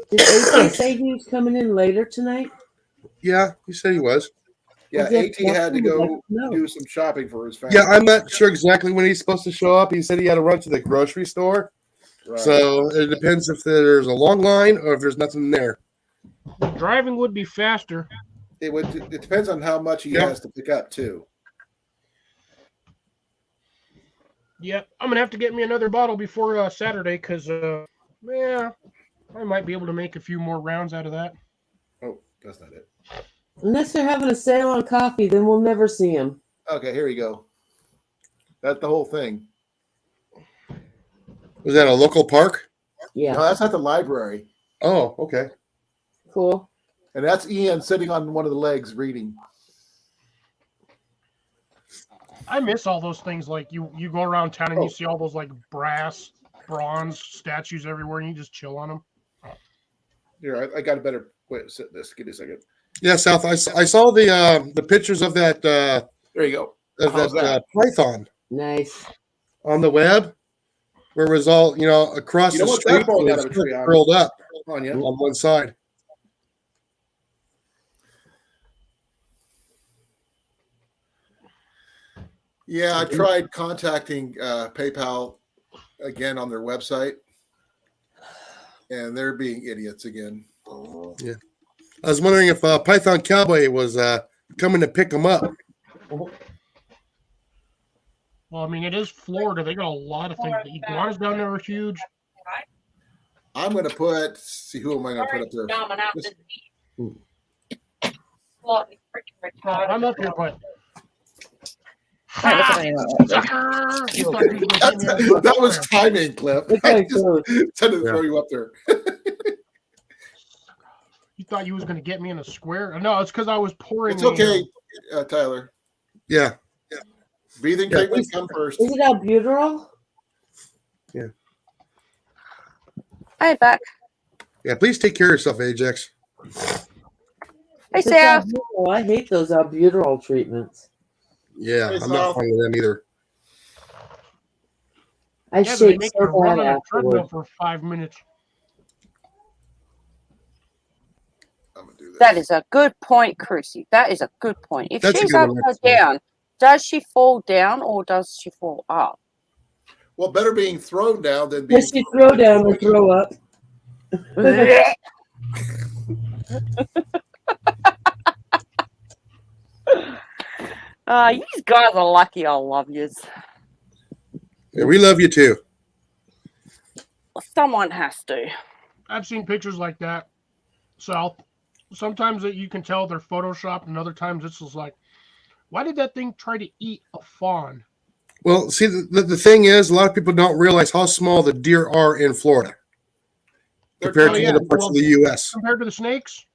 Did AK say he was coming in later tonight? Yeah, he said he was. Yeah, Is it AT had to go possible? No. do some shopping for his family. Yeah, I'm not sure exactly when he's supposed to show up. He said he had to run to the grocery store. Right. So it depends if there's a long line or if there's nothing there. Driving would be faster. It depends on how much he has to pick up too. Yep, I'm gonna have to get me another bottle before Saturday, because yeah, I might be able to make a few more rounds out of that. Oh, that's not it. Unless they're having a sale on coffee, then we'll never see him. Okay, here you go. That's the whole thing. Was that a local park? Yeah. No, that's not the library. Oh, okay. Cool. And that's Ian sitting on one of the legs reading. I miss all those things. Like you go around town and you see all those like bronze statues everywhere, and you just chill on them. Here, I got a better way to sit this. Give me a second. Yeah, South. I saw the pictures of that There you go. How's that? python Nice. on the web, where it was all across You know the what? street, That falling it out was of a tree on curled up on you. on one side. Yeah, I tried contacting PayPal again on their website, and they're being idiots again. Yeah, I was wondering if Python Cowboy was coming to pick them up. Well, I mean, it is Florida. They got a lot of things. The iguanas down there are huge. I'm going to see who am I going to put up there? I'm up here, but that was timing, Cliff. I just tended to throw you up there. You thought you was going to get me in a square? No, it's because I was pouring. It's okay, Tyler. Yeah. Breathing treatments come first. Is it albuterol? Yeah. Hey, back. Yeah, please take care of yourself, Ajax. Hey, South. I hate those albuterol treatments. Yeah, Hey, I'm not fond of them either. I They shake make so you run bad on a treadmill afterwards. for 5 minutes. I'm going to do this. That is a good point, Chrissy. That is a good point. If That's a she's good one, upside actually. down, does she fall down or does she fall up? Well, better being thrown down than being. Does she throw down or throw up? You guys are lucky. I love yous. Yeah, we love you too. Someone has to. I've seen pictures like that, Sal. Sometimes that you can tell they're photoshopped, and other times it's just like, why did that thing try to eat a fawn? Well, see, the thing is, a lot of people don't realize how small the deer are in Florida compared to other parts of the U.S. Compared to the snakes?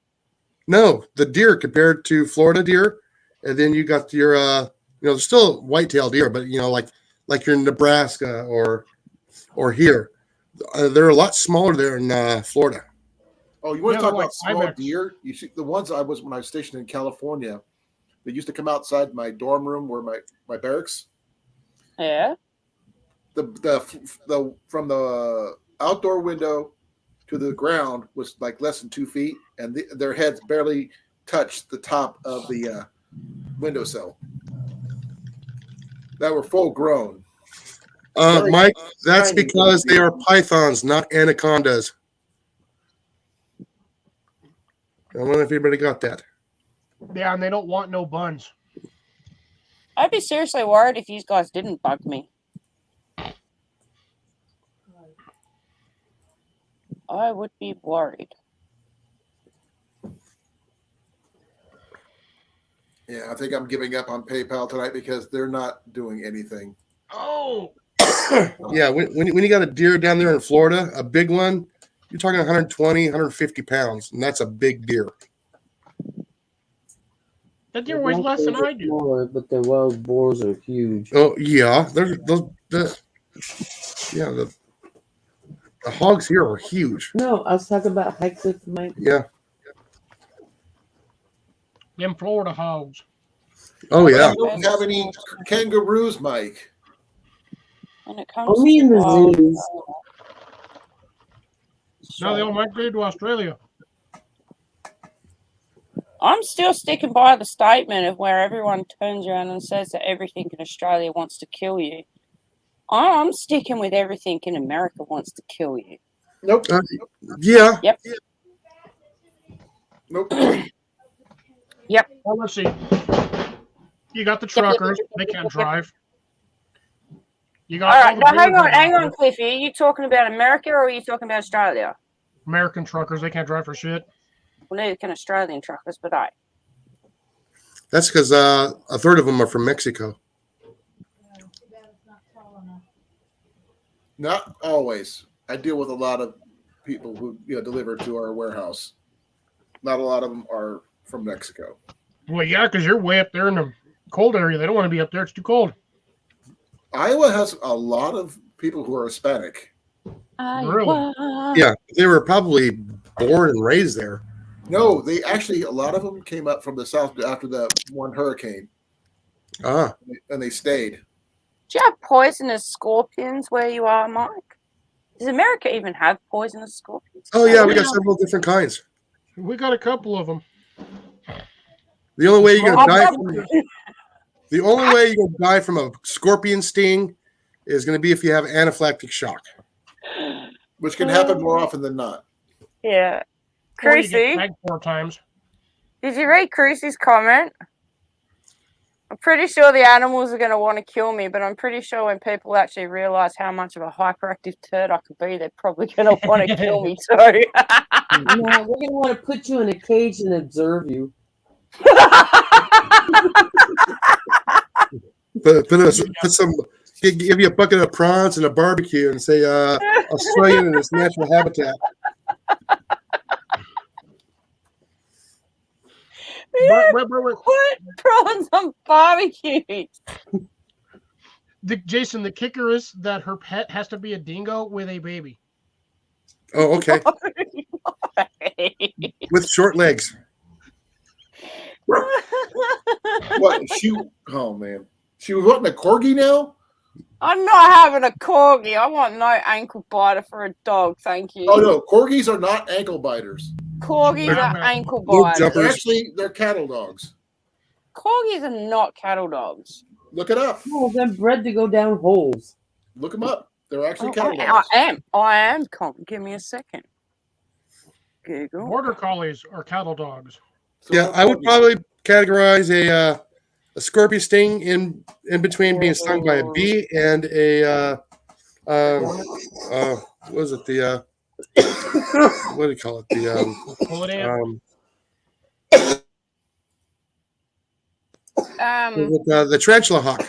No, the deer compared to Florida deer, and then you got your, there's still white-tailed deer, but like you're in Nebraska or here, they're a lot smaller there in Florida. Oh, you want to talk like about small deer? You see, the ones when I was stationed in California, they used to come outside my dorm room where my barracks. Yeah. The from the outdoor window to the ground was like less than 2 feet, and their heads barely touched the top of the windowsill. That were full grown. Mike, that's because they are pythons, not anacondas. I don't know if anybody got that. Yeah, and they don't want no buns. I'd be seriously worried if you guys didn't bug me. I would be worried. Yeah, I think I'm giving up on PayPal tonight because they're not doing anything. Oh. Yeah, when you got a deer down there in Florida, a big one, you're talking 120, 150 pounds, and that's a big deer. That deer weighs less than I do. Smaller, but the wild boars are huge. Oh yeah, the hogs here are huge. No, I was talking about High Cliff, Mike. Yeah. Them Florida hogs. Oh yeah. You don't have any kangaroos, Mike. When it comes Only in the wild, zoos. No, they all migrated to Australia. I'm still sticking by the statement of where everyone turns around and says that everything in Australia wants to kill you. I'm sticking with everything in America wants to kill you. Nope. Yeah. Yep. Nope. Yep. Well, let's see. You got the truckers. They can't drive. You got all right. Now, hang on, on, Cliffy. Are you talking about America or are you talking about Australia? American truckers. They can't drive for shit. Well, neither can Australian truckers, but I. That's because a third of them are from Mexico. Not always. I deal with a lot of people who deliver to our warehouse. Not a lot of them are from Mexico. Well, yeah, because you're way up there in the cold area. They don't want to be up there. It's too cold. Iowa has a lot of people who are Hispanic. Really? Yeah, they were probably born and raised there. No, they actually, a lot of them came up from the south after the one hurricane. Ah. And they stayed. Do you have poisonous scorpions where you are, Mike? Does America even have poisonous scorpions? Oh yeah, we got several different kinds. We got a couple of them. The only way you're gonna die from a scorpion sting is gonna be if you have anaphylactic shock, which can happen more often than not. Yeah. Or you get Crucy, tagged 4 times. did you read Crucy's comment? I'm pretty sure the animals are going to want to kill me, but I'm pretty sure when people actually realize how much of a hyperactive turd I could be, they're probably going to want to kill me too. No, we're going to want to put you in a cage and observe you. Give you a bucket of prawns and a barbecue and say, Australian in its natural habitat. What prawns on barbecue? Jason, the kicker is that her pet has to be a dingo with a baby. Oh, okay. With short legs. What? Oh, man. She was wanting a corgi now? I'm not having a corgi. I want no ankle biter for a dog. Thank you. Oh, no. Corgis are not ankle biters. Corgis are ankle biters. Actually, they're cattle dogs. Corgis are not cattle dogs. Look it up. No, they're bred to go down holes. Look them up. They're actually cattle dogs. I am. Come. Give me a second. Google. Border collies are cattle dogs. So Yeah, I would probably categorize a scorpion sting in between being stung by a bee and a what was it, the what do you call it, Bullet ant. The tarantula hawk.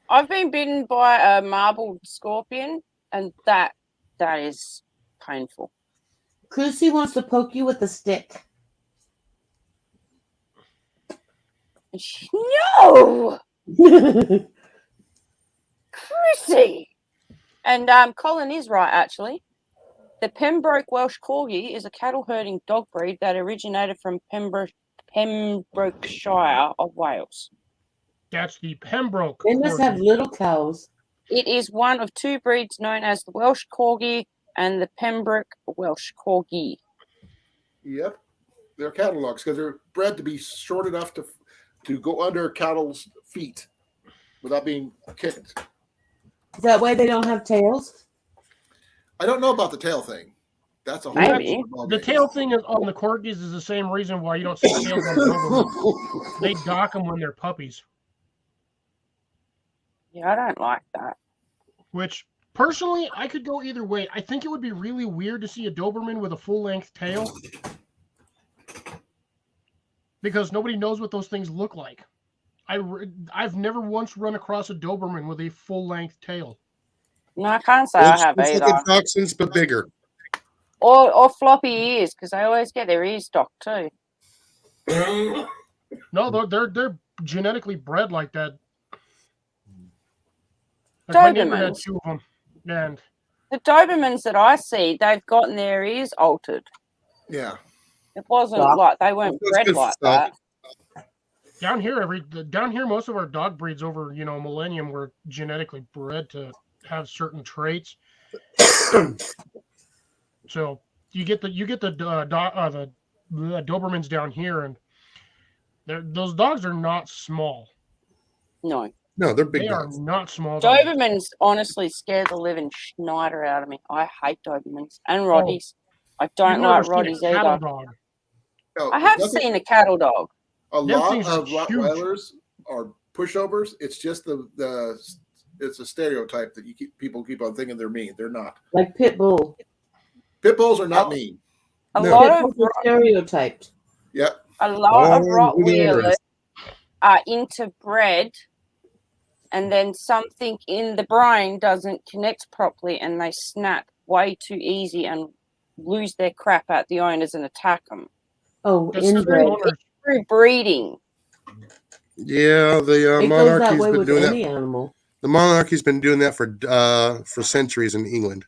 I've been bitten by a marbled scorpion, and that is painful. Chrissy wants to poke you with a stick. No, Chrissy. And Colin is right, actually. The Pembroke Welsh Corgi is a cattle herding dog breed that originated from Pembrokeshire of Wales. That's the Pembroke. They must have little cows. It is one of two breeds known as the Welsh Corgi and the Pembroke Welsh Corgi. Yep, they're cattle dogs because they're bred to be short enough to go under cattle's feet without being kicked. Is that why they don't have tails? I don't know about the tail thing. That's a whole Maybe. The tail thing is on the corgis is the same reason why you don't see tails on Dobermans. They dock them when they're puppies. Yeah, I don't like that. Which, personally, I could go either way. I think it would be really weird to see a Doberman with a full-length tail. Because nobody knows what those things look like. I've never once run across a Doberman with a full-length tail. No, I can't say I have It's either. like toxins, but bigger. Or floppy ears, because they always get their ears docked too. No, they're genetically bred like that. Like my neighbor had two of them, and the Dobermans that I see, they've gotten their ears altered. Yeah, it wasn't like they weren't bred like that. Down here, most of our dog breeds over millennium were genetically bred to have certain traits. So you get the Dobermans down here, and those dogs are not small. No, they're big. They dogs. are not small. Dobermans honestly scare the living Schneider out of me. I hate Dobermans and Rotties. I don't like Rotties either. No, I have seen a cattle dog. A lot of Rottweilers are pushovers. It's just it's a stereotype that people keep on thinking they're mean. They're not. Like pit bull. Pit bulls are not mean. A lot of stereotyped. Yep. A lot of Rottweilers are interbred, and then something in the brain doesn't connect properly, and they snap way too easy and lose their crap at the owners and attack them. Oh, inbred. Through breeding. Yeah, the it goes that way with any animal. The monarchy's been doing that for centuries in England.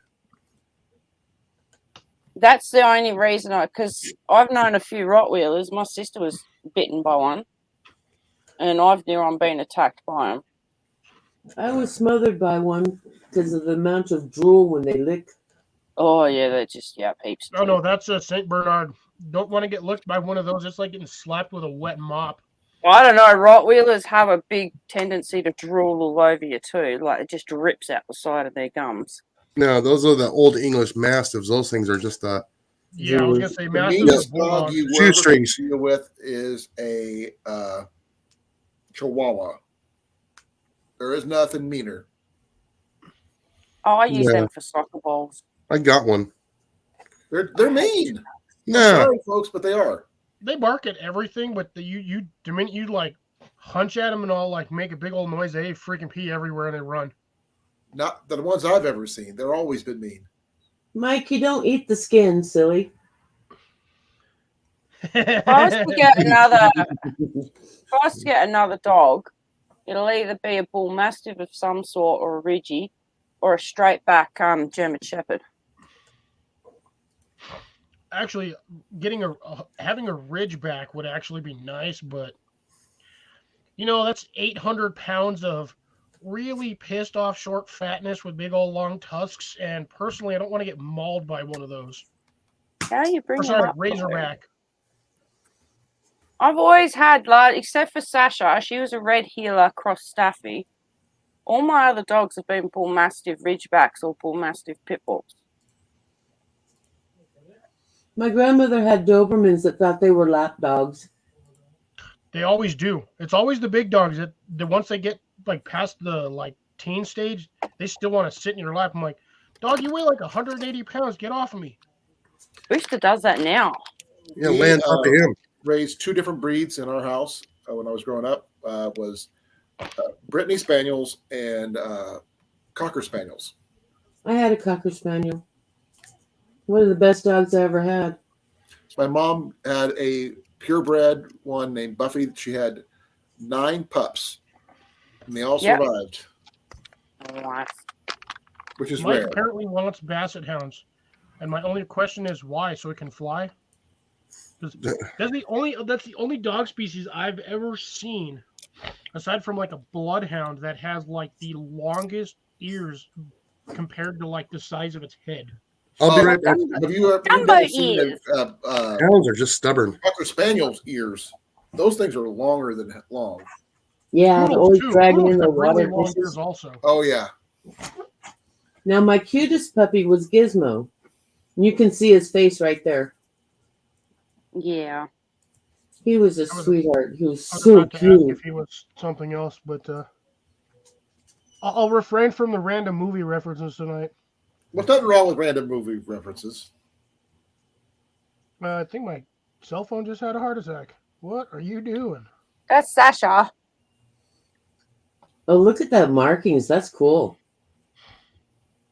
That's the only reason because I've known a few Rottweilers. My sister was bitten by one, and I've knew I'm being attacked by them. I was smothered by one because of the amount of drool when they lick. Oh yeah, they're just heaps. Oh no, that's a Saint Bernard. Don't want to get licked by one of those. It's like getting slapped with a wet mop. I don't know. Rottweilers have a big tendency to drool all over you too. Like it just drips out the side of their gums. No, those are the old English Mastiffs. Those things are just I was gonna say the meanest dog you will deal with is a Chihuahua. There is nothing meaner. Oh, I use them for soccer balls. I got one. They're mean. No, sorry, folks, but they are. They bark at everything, but the minute you like hunch at them and all, like make a big old noise, they freaking pee everywhere and they run. Not the ones I've ever seen. They've always been mean. Mike, you don't eat the skin, silly. If I was to get another dog, it'll either be a bull mastiff of some sort, or a Ridgie, or a straight back German Shepherd. Actually, having a Ridgeback would actually be nice, but that's 800 pounds of really pissed off short fatness with big old long tusks, and personally I don't want to get mauled by one of those. How are you bringing up Razorback? I've always had, except for Sasha, she was a red heeler cross Staffy. All my other dogs have been bull mastiff Ridgebacks or bull mastiff pit bulls. My grandmother had Dobermans that thought they were lap dogs. They always do. It's always the big dogs that once they get like past the like teen stage, they still want to sit in your lap. I'm like, dog, you weigh like 180 pounds. Get off of me. Rooster does that now. Yeah, We land up to him. raised 2 different breeds in our house when I was growing up. Was Brittany Spaniels and Cocker Spaniels. I had a Cocker Spaniel. One of the best dogs I ever had. My mom had a purebred one named Buffy. She had 9 pups, and they all Yep. survived, Nice. which is Mike rare. apparently wants basset hounds, and my only question is why? So it can fly? That's the only dog species I've ever seen, aside from like a bloodhound, that has like the longest ears compared to like the size of its head. I'll be right back. Have you Jumbo ever seen ears. Hounds are just stubborn. Cocker Spaniel's ears? Those things are longer than long. Yeah, Poodles, always too. dragging Poodles in the have really water long dishes. ears also. Oh yeah. Now, my cutest puppy was Gizmo. You can see his face right there. Yeah. He was a I was- sweetheart. He was I was so about to ask if cute. he was something else, but I'll refrain from the random movie references tonight. What's nothing wrong with random movie references? I think my cell phone just had a heart attack. What are you doing? That's Sasha. Oh, look at that markings. That's cool.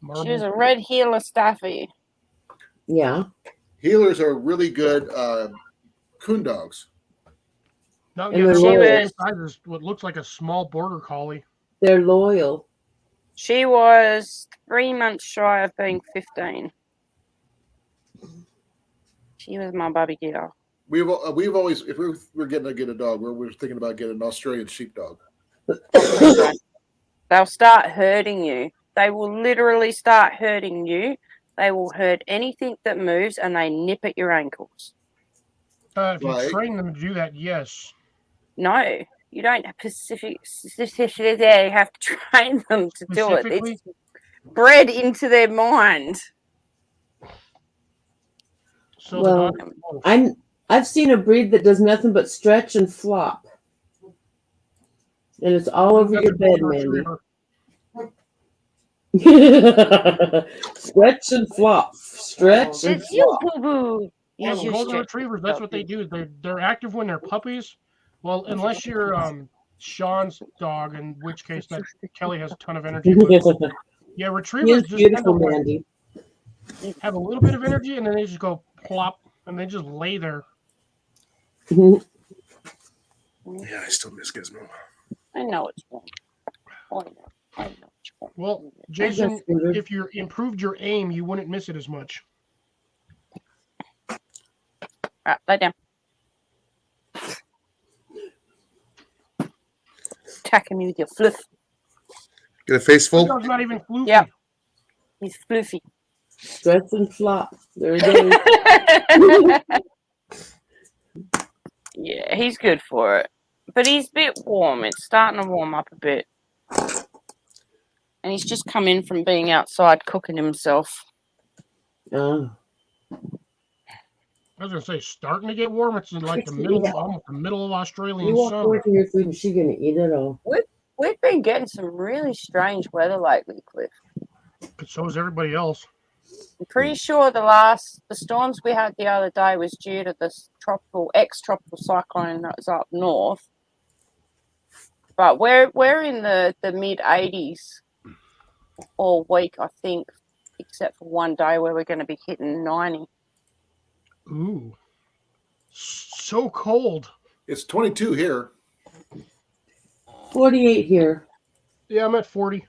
Marble. She was a red heeler staffy. Yeah. Healers are really good coon dogs. No, And yeah, they're they're all the loyal. same size as what looks like a small border collie. They're loyal. She was 3 months shy of being 15. She was my baby girl. We've always, if we were getting to get a dog, we're thinking about getting an Australian sheepdog. They'll start hurting you. They will literally start hurting you. They will hurt anything that moves, and they nip at your ankles. If you Right. train them to do that, yes. No, you don't have have to train them to do it. Specifically? It's bred into their mind. So Well, the dog. I've seen a breed that does nothing but stretch and flop. And it's all over That's your a bed, golden Mandy. Stretch and flop. Stretch and It's you, flop. boo boo. Well, Use your golden stretch. retrievers, that's what they do. They're active when they're puppies. Well, unless you're Sean's dog, in which case that Kelly has a ton of energy. But yeah, He retrievers is just kind beautiful, of like Mandy. have a little bit of energy, and then they just go plop, and they just lay there. Yeah, I still miss Gizmo. I know it's wrong. I know it's wrong. Well, Jason, Scooter. if you improved your aim, you wouldn't miss it as much. Right, lay down. Attacking me with your fluff. Get a face The full? dog's not even floofy. Yep. He's floofy. Stretch and flop. There it is. Yeah, he's good for it. But he's a bit warm. It's starting to warm up a bit. And he's just come in from being outside cooking himself. Oh. I was gonna say, starting to get warm. It's in like the middle, almost the middle of You Australian walk summer. over to your food and she's going to eat it all. We've been getting some really strange weather lately, Cliff. But so is everybody else. I'm pretty sure the storms we had the other day was due to this ex-tropical cyclone that was up north. But we're in the mid 80s all week, I think, except for one day where we're going to be hitting 90. Ooh, so cold. It's 22 here. 48 here. Yeah, I'm at 40.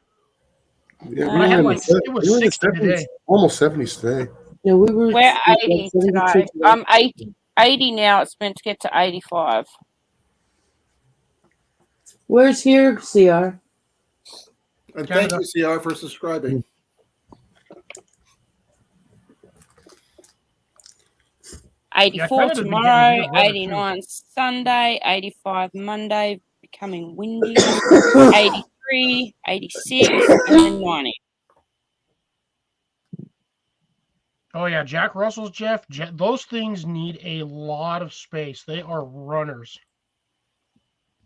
Yeah, I had like we it was were in the 60 today. almost 70s today. No, we were. We're like 80 72 today. I'm 80 now. It's meant to get to 85. Where's here, CR? And Canada. thank you, CR, for subscribing. 84 Canada's been getting tomorrow, good weather, 89 Sunday, 85 Monday, becoming windy, 83, 86, and then 90. Oh yeah, Jack Russell's Jeff. Those things need a lot of space. They are runners.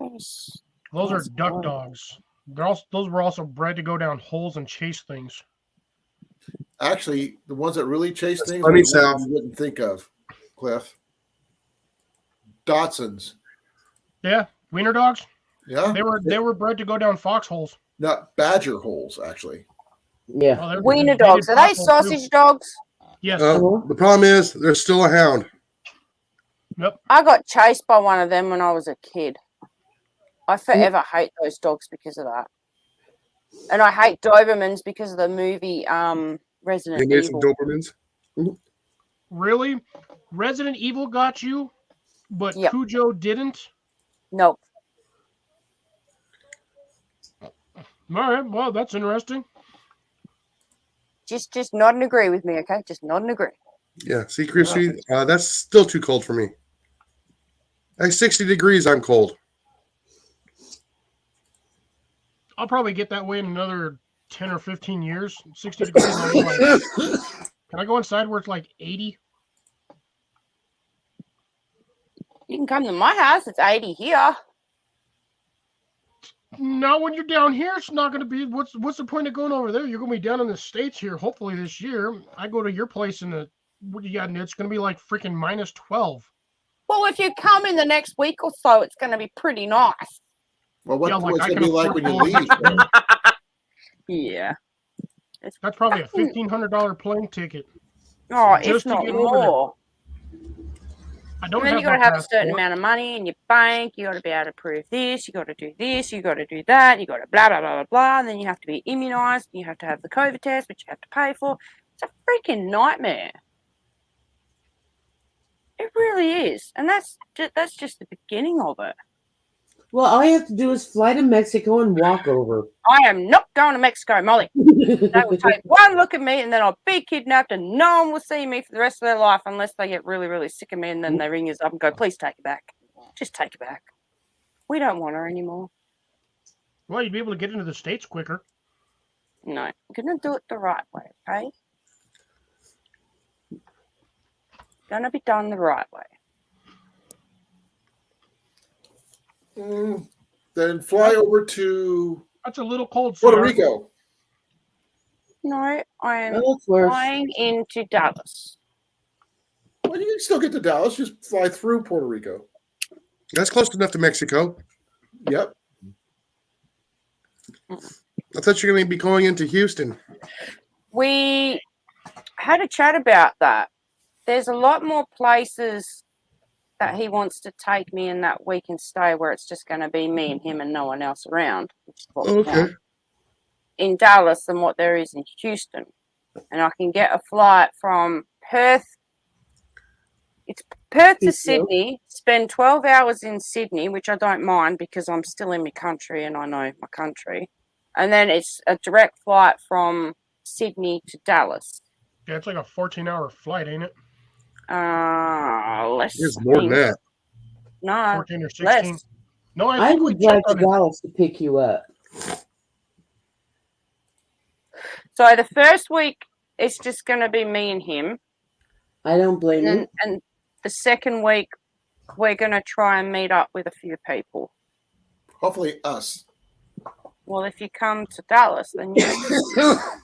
Yes. Those are That's duck right. dogs. Those were also bred to go down holes and chase things. Actually, the ones that really chase That's things funny, are the ones South. you wouldn't think of, Cliff. Dachshunds. Yeah, wiener dogs. Yeah. They were bred to go down foxholes. Not badger holes, actually. Yeah. Oh, Wiener they did dogs. Are they foxholes, too. sausage dogs? Yes. The problem is there's still a hound. Yep. I got chased by one of them when I was a kid. I forever hate those dogs because of that. And I hate Dobermans because of the movie You Resident made some Evil. Dobermans. Really? Resident Evil got you, but Yep. Cujo didn't? Nope. All right. Well, that's interesting. Just nod and agree with me, okay? Just nod and agree. Yeah. See, Chrissy, that's still too cold for me. At 60 degrees, I'm cold. I'll probably get that way in another 10 or 15 years. 60 degrees. I'll be like, can I go inside where it's like 80? You can come to my house. It's 80 here. Now, when you're down here, it's not going to be. What's the point of going over there? You're going to be down in the States here, hopefully this year. I go to your place and it's going to be like freaking minus 12. Well, if you come in the next week or so, it's going to be pretty nice. Well, what's like, it I going to can be like afford when you those. leave? though? Yeah. That's probably a $1,500 plane ticket. Oh, if Just to not get over there. more. I don't And then have you got to my have a certain passport. amount of money in your bank. You got to be able to prove this. You got to do this. You got to do that. You got to blah blah blah blah blah. And then you have to be immunized. You have to have the COVID test, which you have to pay for. It's a freaking nightmare. It really is, and that's just the beginning of it. Well, all you have to do is fly to Mexico and walk over. I am not going to Mexico, Molly. They will take one look at me and then I'll be kidnapped and no one will see me for the rest of their life unless they get really, really sick of me and then they ring us up and go, please take it back. Just take it back. We don't want her anymore. Well, you'd be able to get into the States quicker. No, I'm going to do it the right way, okay? Going to be done the right way. Then fly over to That's a little cold, Puerto Sierra. Rico. No, I am Oh, that's worse. flying into Dallas. Well, you can still get to Dallas. Just fly through Puerto Rico. That's close enough to Mexico. Yep. I thought you were going to be going into Houston. We had a chat about that. There's a lot more places that he wants to take me and that we can stay where it's just going to be me and him and no one else around, which is what we Okay. want, in Dallas than what there is in Houston. And I can get a flight from Perth. It's Perth to Sydney, spend 12 hours in Sydney, which I don't mind because I'm still in my country and I know my country. And then it's a direct flight from Sydney to Dallas. Yeah, it's like a 14-hour flight, ain't it? Less. It's more than that. No, 14 or 16. less. No, I I think we would drive checked to on it. Dallas to pick you up. So the first week, it's just going to be me and him. I don't blame you. And the second week, we're going to try and meet up with a few people. Hopefully us. Well, if you come to Dallas, then you...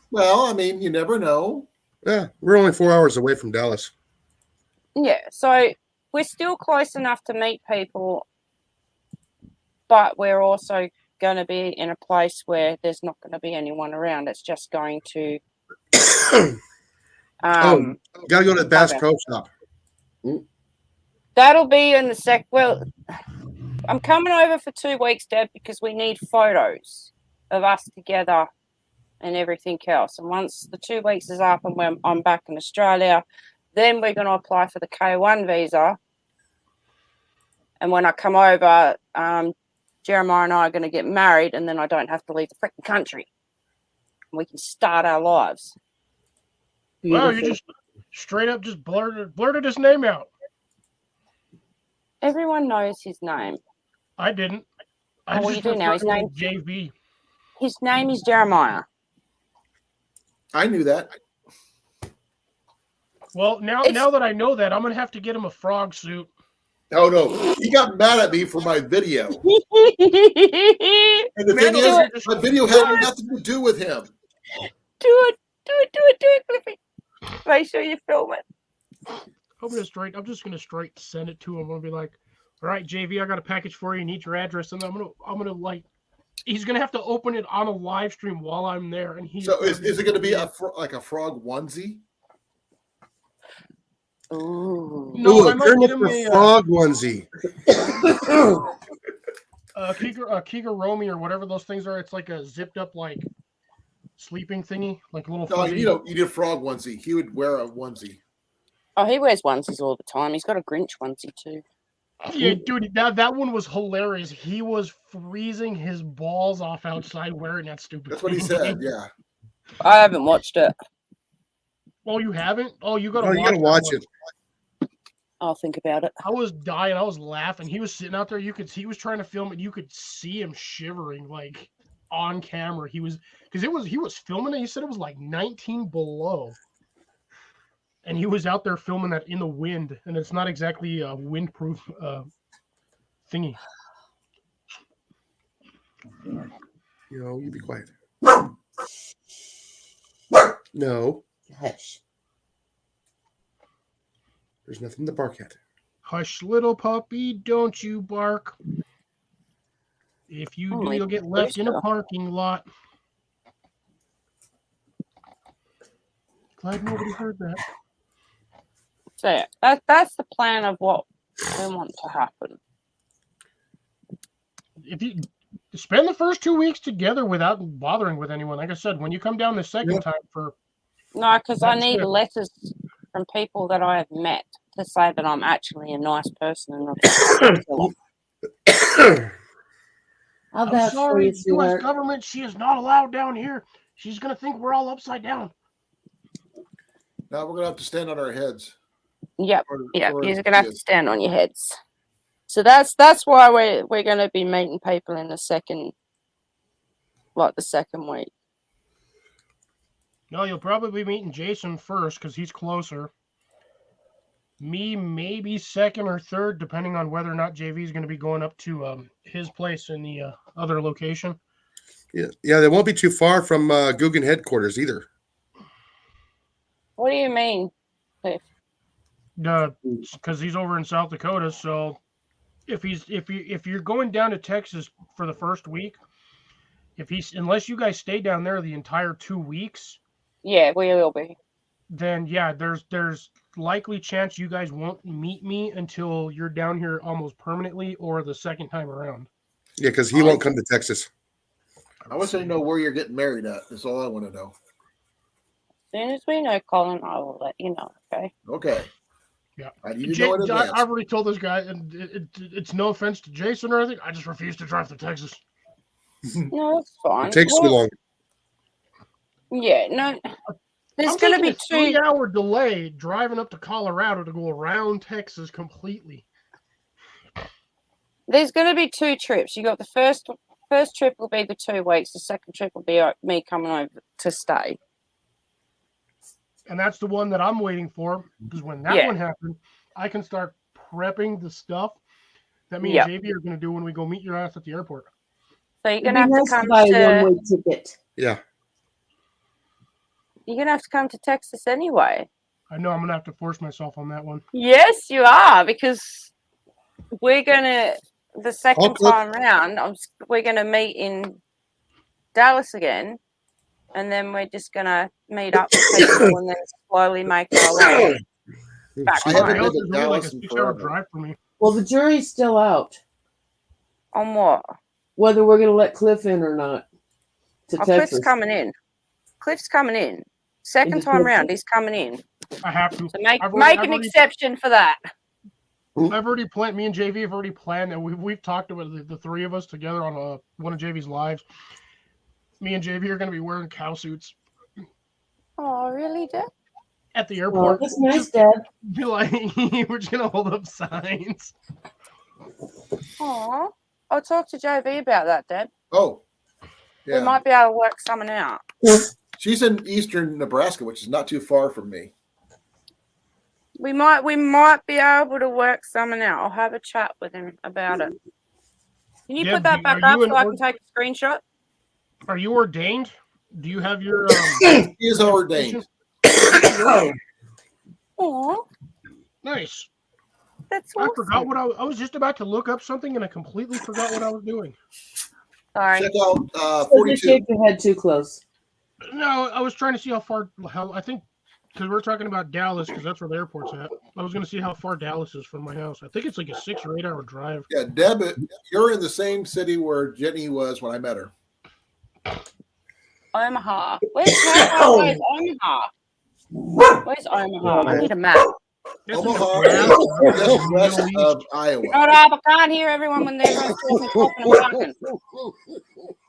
Well, I mean, you never know. Yeah, we're only 4 hours away from Dallas. Yeah, so we're still close enough to meet people, but we're also going to be in a place where there's not going to be anyone around. It's just going to... Gotta go to the Bass Pro Shop. That'll be in the Well, I'm coming over for 2 weeks, Deb, because we need photos of us together and everything else. And once the 2 weeks is up and I'm back in Australia, then we're going to apply for the K1 visa. And when I come over, Jeremiah and I are going to get married, and then I don't have to leave the freaking country. We can start our lives. Wow, you just straight up just blurted his name out. Everyone knows his name. I didn't. I well, you do now. His name, JB. His name is Jeremiah. I knew that. Well, now that I know that, I'm gonna have to get him a frog suit. Oh no, he got mad at me for my video. And the thing is, my video had nothing to do with him. Do it, Cliffy. Make sure you film it. I'm just gonna straight send it to him. I'm gonna be like, all right, JV, I got a package for you. Need your address, and I'm gonna like, he's gonna have to open it on a live stream while I'm there. And he's so is it gonna be like a frog onesie? Ooh. No, I might get him a frog onesie. Kigurumi or whatever those things are. It's like a zipped up like sleeping thingy, like a little. No, you need a frog onesie. He would wear a onesie. Oh, he wears onesies all the time. He's got a Grinch onesie too. Yeah, dude, that one was hilarious. He was freezing his balls off outside wearing that stupid. That's what he said. Yeah. I haven't watched it. Oh, you haven't? Oh, you gotta watch it. I'll think about it. I was dying. I was laughing. He was sitting out there. He was trying to film it. You could see him shivering like on camera. He was filming it. He said it was like 19 below. And he was out there filming that in the wind, and it's not exactly a windproof thingy. You be quiet. No. Hush. There's nothing to bark at. Hush, little puppy, don't you bark. If you do, you'll get left in a parking lot. Glad nobody heard that. So yeah, that's the plan of what we want to happen. If you spend the first 2 weeks together without bothering with anyone, like I said, when you come down the second time for no, because I need letters from people that I have met to say that I'm actually a nice person and not I'm sorry, U.S. government, she is not allowed down here. She's gonna think we're all upside down. Now we're gonna have to stand on our heads. Yep. You're gonna have to stand on your heads. So that's why we're gonna be meeting people in the second week. No, you'll probably be meeting Jason first because he's closer. Me, maybe second or third, depending on whether or not JV is going to be going up to his place in the other location. Yeah, they won't be too far from Guggen headquarters either. What do you mean, Cliff? Because he's over in South Dakota. So if you're going down to Texas for the first week, unless you guys stay down there the entire 2 weeks, yeah, we will be. Then yeah, there's likely chance you guys won't meet me until you're down here almost permanently or the second time around. Yeah, because he won't come to Texas. I want to know where you're getting married at. That's all I want to know. As soon as we know, Colin, I will let you know. Okay. Okay. Yeah. I need to know in advance. I've already told this guy, and it's no offense to Jason or anything. I just refuse to drive to Texas. No, it's fine. It takes too long. Yeah, no. There's going to be a 3-hour delay driving up to Colorado to go around Texas completely. There's going to be 2 trips. You got the first trip will be the 2 weeks. The second trip will be me coming over to stay. And that's the one that I'm waiting for, because when that one happens, I can start prepping the stuff that me and JV are going to do when we go meet your ass at the airport. So you're going to have to come buy a one-way ticket. Yeah. You're going to have to come to Texas anyway. I know I'm going to have to force myself on that one. Yes, you are, because we're going to, the second time round, we're going to meet in Dallas again, and then we're just going to meet up with people and then slowly make our way back home. It's only like a 6-hour drive for me. Well, the jury's still out. On what? Whether we're going to let Cliff in or not to Texas. Cliff's coming in. Cliff's coming in. Second time round, he's coming in. I have to. So make an exception for that. I've already planned. Me and JV have already planned, and we've talked about the 3 of us together on one of JV's lives. Me and JV are going to be wearing cow suits. Oh, really, Dad? At the airport. Oh, that's nice, Dad. Be like, we're just going to hold up signs. Oh, I'll talk to JV about that, Dad. Oh, yeah. We might be able to work something out. She's in eastern Nebraska, which is not too far from me. We might be able to work something out. I'll have a chat with him about it. Can you Deb, put that are back you up an so I can take a screenshot? Are you ordained? Do you have your He is ordained. Oh, Nice. that's I awesome. forgot what I was just about to look up something and I completely forgot what I was doing. Sorry. Check out You 42. shaved your head too close. No, I was trying to see how I think because we're talking about Dallas because that's where the airport's at. I was going to see how far Dallas is from my house. I think it's like a 6 or 8 hour drive. Yeah, Deb, you're in the same city where Jenny was when I met her. Omaha. Where's Omaha? Where's Omaha? I need a map. That's in Omaha Nebraska, is just west Middle East. of Iowa. Not up. I can't hear everyone when everyone's talking, coughing, and talking.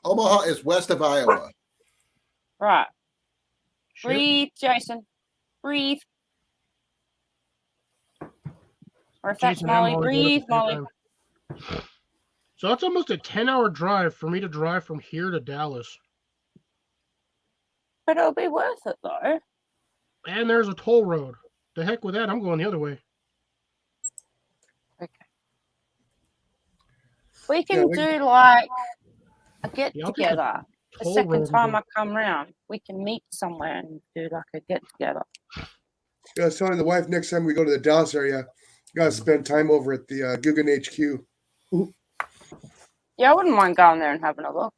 Omaha is west of Iowa. Right. Shit. Breathe, Jason. Breathe. Or if that's Jason, I'm Molly, always breathe, doing it Molly. at the same time. So that's almost a 10-hour drive for me to drive from here to Dallas. But it'll be worth it though. And there's a toll road. The heck with that, I'm going the other way. Okay. We can do like a get Yeah, I'll take together. The toll second road time and I come round, we can meet somewhere and do like a get together. Yeah, I was telling the wife next time we go to the Dallas area, gotta spend time over at the Guggen HQ. Yeah, I wouldn't mind going there and having a look.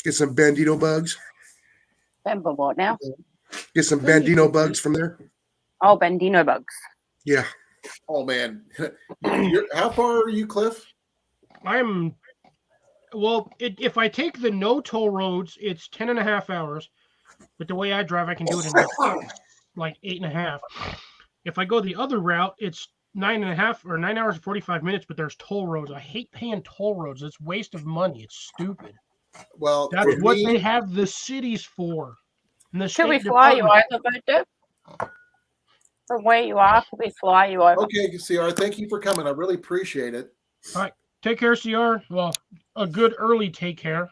Get some Bandito bugs. Remember what now? Get some Bandito bugs from there. Oh, Bandino bugs. Yeah. Oh man, how far are you, Cliff? If I take the no toll roads, it's 10.5 hours. But the way I drive, I can do it in like 8.5. If I go the other route, it's 9.5 or 9 hours and 45 minutes, but there's toll roads. I hate paying toll roads. It's a waste of money. It's stupid. Well, That's what they have the cities for. Should we fly you over, Deb? From where you are, could we fly you over? Okay, CR, thank you for coming. I really appreciate it. All right. Take care, CR. Well, a good early take care.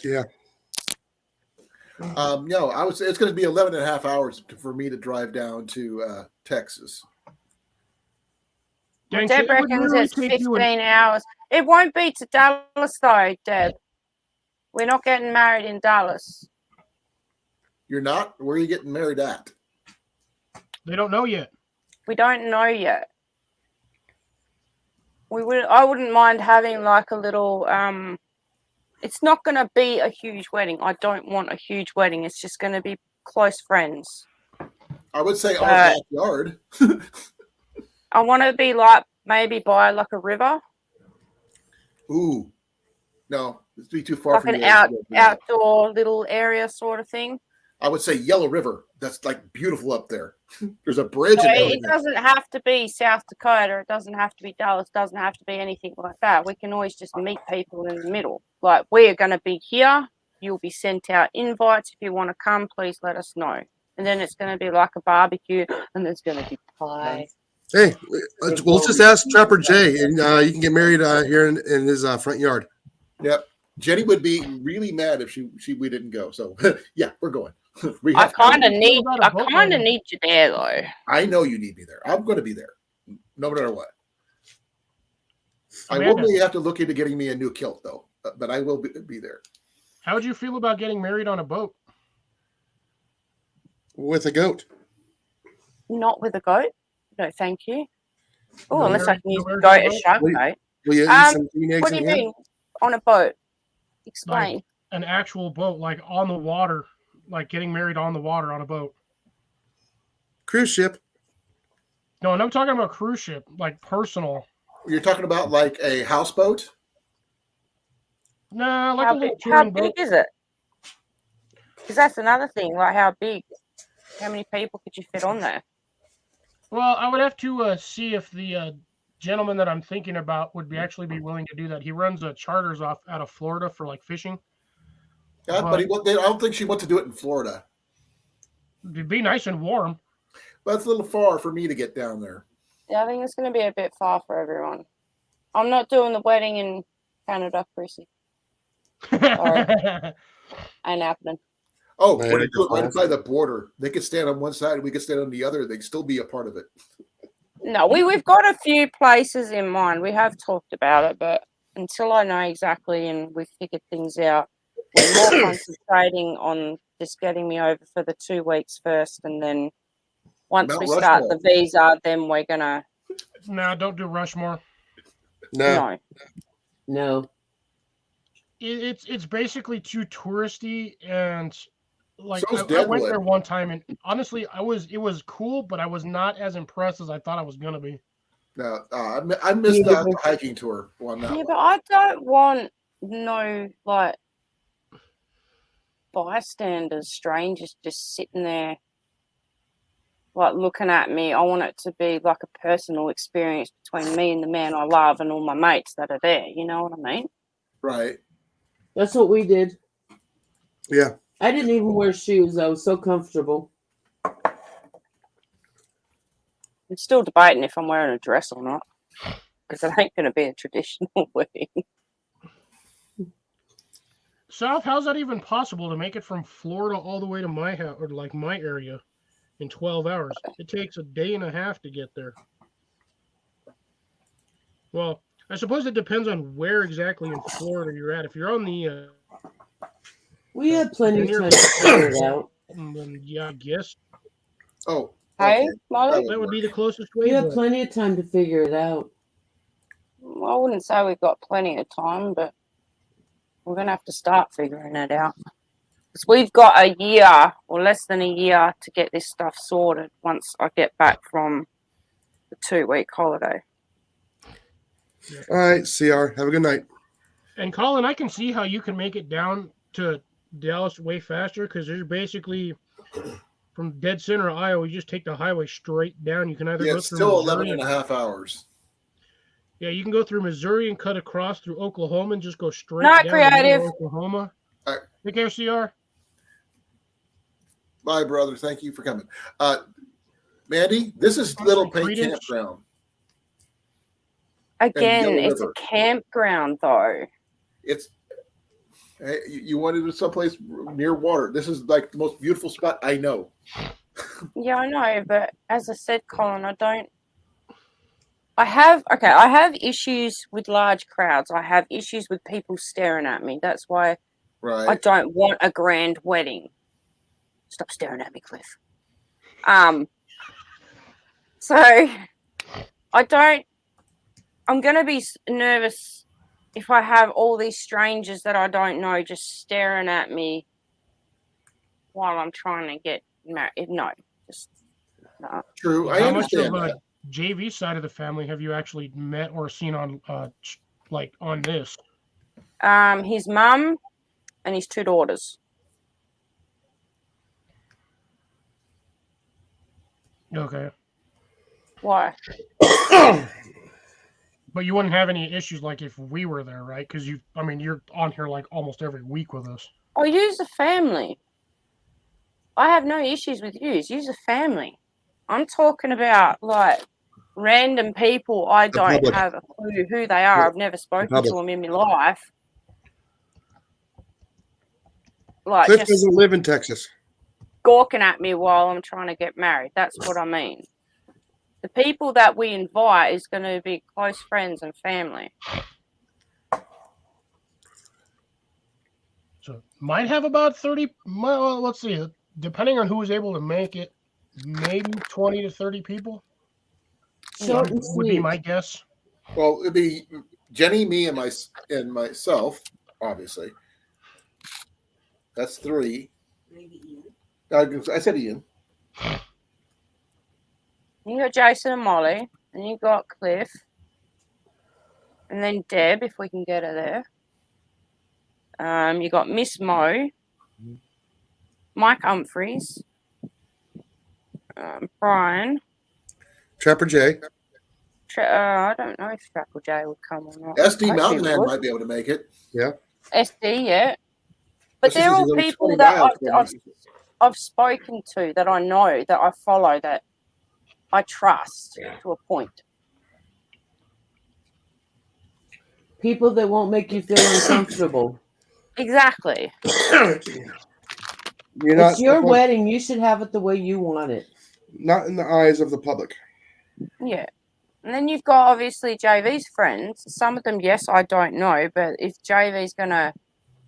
Yeah. No, it's going to be 11.5 hours for me to drive down to Texas. Deb reckons it's 15 hours. It won't be to Dallas though, Deb. We're not getting married in Dallas. You're not? Where are you getting married at? They don't know yet. We don't know yet. I wouldn't mind having like a little it's not going to be a huge wedding. I don't want a huge wedding. It's just going to be close friends. I would say our backyard. I want to be like maybe by like a river. Ooh. No, it'd be too far like from an outdoor little area sort of thing. I would say Yellow River. That's like beautiful up there. There's a bridge. It doesn't have to be South Dakota. It doesn't have to be Dallas. It doesn't have to be anything like that. We can always just meet people in the middle. Like we're going to be here. You'll be sent out invites. If you want to come, please let us know. And then it's going to be like a barbecue and there's going to be pie. Hey, we'll just ask Trapper Jay and you can get married here in his front yard. Yep. Jenny would be really mad if we didn't go. So yeah, we're going. I kind of need you there though. I know you need me there. I'm going to be there, no matter what. I will really have to look into getting me a new kilt though, but I will be there. How would you feel about getting married on a boat? With a goat. Not with a goat. No, thank you. Oh, unless I can use the goat as shark bait. Will you eat some green eggs? What do you mean on a boat? Explain. Like an actual boat, like on the water, like getting married on the water on a boat. Cruise ship. No, and I'm talking about cruise ship, like personal. You're talking about like a houseboat? No, like how a little how boat. big is it? Because that's another thing. Like how big? How many people could you fit on there? Well, I would have to see if the gentleman that I'm thinking about would actually be willing to do that. He runs charters out of Florida for like fishing. Yeah, but I don't think she wants to do it in Florida. It'd be nice and warm. But it's a little far for me to get down there. Yeah, I think it's going to be a bit far for everyone. I'm not doing the wedding in Canada, Chrissy. Sorry. Ain't happening. Oh, Man, when I you do it guess right by the border, they could stand on one side and we could stand on the other. They'd still be a part of it. No, we've got a few places in mind. We have talked about it, but until I know exactly and we've figured things out, we're more concentrating on just getting me over for the 2 weeks first, and then once Mount we start Rushmore. the visa, then we're gonna No, don't do Rushmore. No. No. It's basically too touristy, and like So's I went Deadwood. there one time, and honestly, it was cool, but I was not as impressed as I thought I was gonna be. No, I missed Me out neither. the hiking tour on that yeah, one. but I don't want no like bystanders, strangers just sitting there like looking at me. I want it to be like a personal experience between me and the man I love and all my mates that are there. You know what I mean? Right. That's what we did. Yeah. I didn't even wear shoes. I was so comfortable. I'm still debating if I'm wearing a dress or not because it ain't going to be a traditional wedding. South, how's that even possible to make it from Florida all the way to my house or like my area in 12 hours? It takes a day and a half to get there. Well, I suppose it depends on where exactly in Florida you're at. If you're on the We had plenty of near time to figure it out. then yeah, I guess Oh, Hey, okay. Molly? that would be the work. closest We way. had But plenty of time to figure it out. I wouldn't say we've got plenty of time, but we're going to have to start figuring it out. Because we've got a year or less than a year to get this stuff sorted once I get back from the 2-week holiday. All right, CR. Have a good night. and Colin, I can see how you can make it down to Dallas way faster because there's basically from dead center of Iowa, you just take the highway straight down. You can either Yeah, go it's through still Missouri 11 and a half hours. Yeah, you can go through Missouri and cut across through Oklahoma and just go straight Not down the middle creative. of Oklahoma. All right. Take care, CR. Bye, brother. Thank you for coming. Mandy, this is Some Little Pink credence. Campground. Again, Yellow it's River. a campground, though. It's hey, you wanted it someplace near water. This is like the most beautiful spot I know. Yeah, I know, but as I said, Colin, I have issues with large crowds. I have issues with people staring at me. That's why I Right. don't want a grand wedding. Stop staring at me, Cliff. So I'm going to be nervous if I have all these strangers that I don't know just staring at me while I'm trying to get married. No, just no. True. I How much of understand that. JV side of the family have you actually met or seen on like on this? His mum and his 2 daughters. Okay. Why? But you wouldn't have any issues like if we were there, right? Because you're on here like almost every week with us. Oh, use a family. I have no issues with use a family. I'm talking about like random people I don't public. have a clue who they are. I've never spoken to public. them in my life. Like Cliff just doesn't live in Texas. gawking at me while I'm trying to get married. That's what I mean. The people that we invite is going to be close friends and family. So might have about 30. Well, let's see. Depending on who is able to make it, maybe 20 to 30 people. Short and Would be sweet. my guess. Well, it'd be Jenny, me, and myself, obviously. That's 3. Maybe Ian. I said Ian. You got Jason and Molly, and you got Cliff, and then Deb, if we can get her there. You got Miss Mo, Mike Humphreys, Brian. Trapper J. I don't know if Trapple J would come or not. SD I Mountain hope he Man would. might be able to make it. SD, yeah. But This they're is all only people 20 that miles from me. I've spoken to, that I know, that I follow, that I trust to a point. People that won't make you feel uncomfortable. Exactly. You're not It's your supposed- wedding. You should have it the way you want it. Not in the eyes of the public. Yeah. And then you've got obviously JV's friends. Some of them, yes, I don't know. But if JV's going to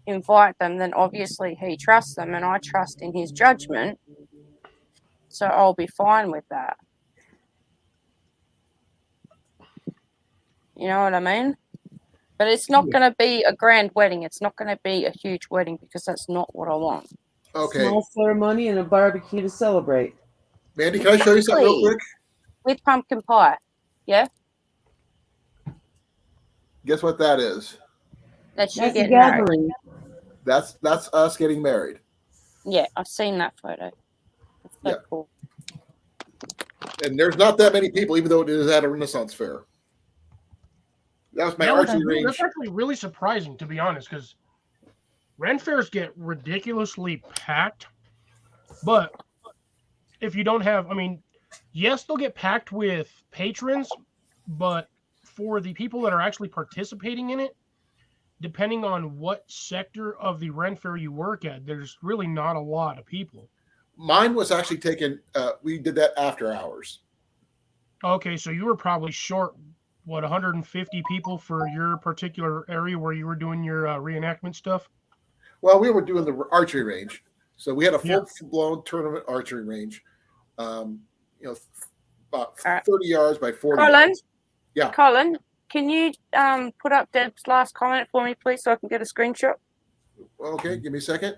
invite them, then obviously he trusts them and I trust in his judgment. So I'll be fine with that. You know what I mean? But it's not going to be a grand wedding. It's not going to be a huge wedding because that's not what I want. Okay, Small ceremony and a barbecue to celebrate. Mandy, can I show you something real Exactly. quick? With pumpkin pie. Yeah? Guess what that is? That's you That's a getting married. gathering. That's us getting married. Yeah, I've seen that photo. It's so Yeah. cool. And there's not that many people, even though it is at a Renaissance fair. That was my archery range. That's actually really surprising, to be honest, because Ren fairs get ridiculously packed. But if you don't have, I mean, yes, they'll get packed with patrons, but for the people that are actually participating in it, depending on what sector of the Ren fair you work at, there's really not a lot of people. Mine was actually taken, we did that after hours. Okay, so you were probably short, 150 people for your particular area where you were doing your reenactment stuff? Well, we were doing the archery range. So we had a full-blown tournament archery range. About 30 yards by 40 Colan? yards. Yeah. Colin, can you put up Deb's last comment for me, please, so I can get a screenshot? Okay, give me a second.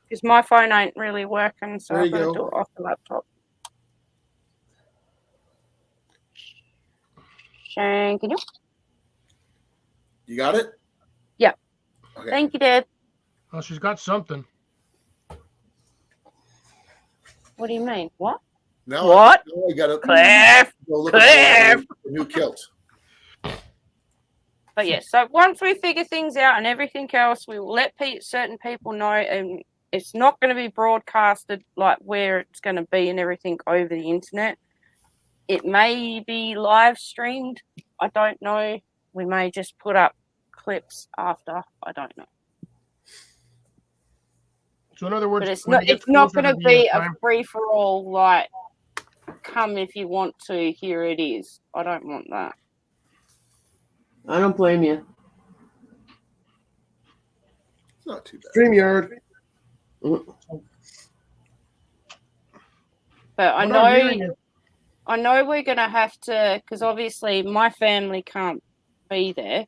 Because my phone ain't really working, so There I'm you going to go. do it off the laptop. Thank you. You got it? Yeah. Okay. Thank you, Deb. Oh, she's got something. What do you mean? What? Now What? I got to Cliff! go look Cliff! at the new kilt. But yeah, so once we figure things out and everything else, we will let certain people know, and it's not going to be broadcasted like where it's going to be and everything over the internet. It may be live streamed. I don't know. We may just put up clips after. I don't know. So in other words, But it's when not. it gets It's not closer going to to the be a time, free for all. Like, come if you want to. Here it is. I don't want that. I don't blame you. It's not too bad. StreamYard. But I what I'm hearing know. is- I know we're going to have to, because obviously my family can't be there.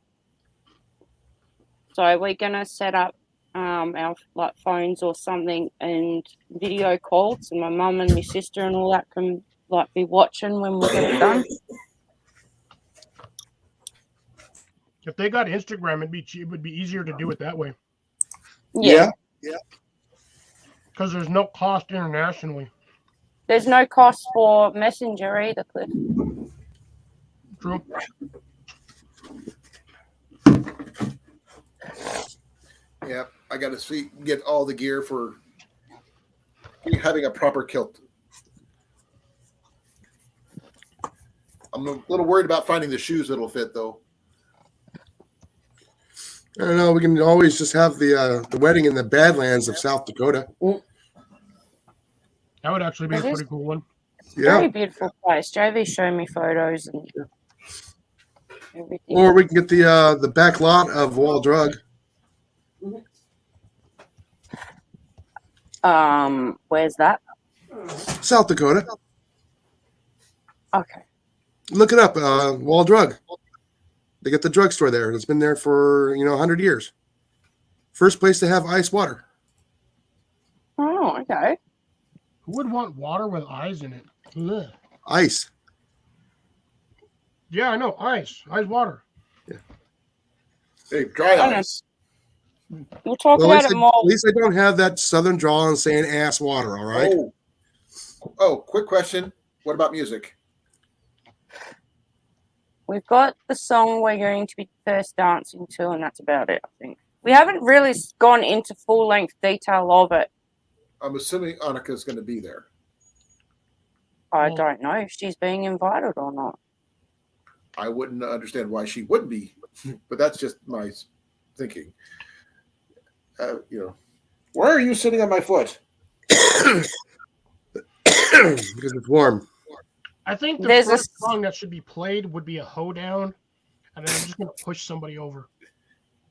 So we're going to set up our like phones or something and video calls, and my mum and my sister and all that can like be watching when we get it done. if they got Instagram, it would be easier to do it that way Yeah. because there's no cost internationally. There's no cost for Messenger either, Cliff. True. Yeah, I got to get all the gear for having a proper kilt. I'm a little worried about finding the shoes that'll fit, though. I don't know. We can always just have the wedding in the Badlands of South Dakota. That would actually be a It is. pretty cool one. Very Yeah. beautiful place. JV showed me photos and everything. Or we can get the back lot of Wall Drug. Where's that? South Dakota. Okay. Look it up. Wall Drug. They got the drugstore there. It's been there for 100 years. First place to have ice water. Oh, okay. Who would want water with eyes in it? Ugh. Ice. Yeah, I know. Ice water. Hey, dry I know. ice. We'll talk Well, about it more. at least I don't have that southern drawl and saying ass water, all right? Oh, quick question. What about music? We've got the song we're going to be first dancing to, and that's about it, I think. We haven't really gone into full-length detail of it. I'm assuming Annika's going to be there. I Well- don't know if she's being invited or not. I wouldn't understand why she wouldn't be, but that's just my thinking. Where are you sitting on my foot? because it's warm. I think the There's a first song that should be played would be a hoedown, and then I'm just gonna push somebody over.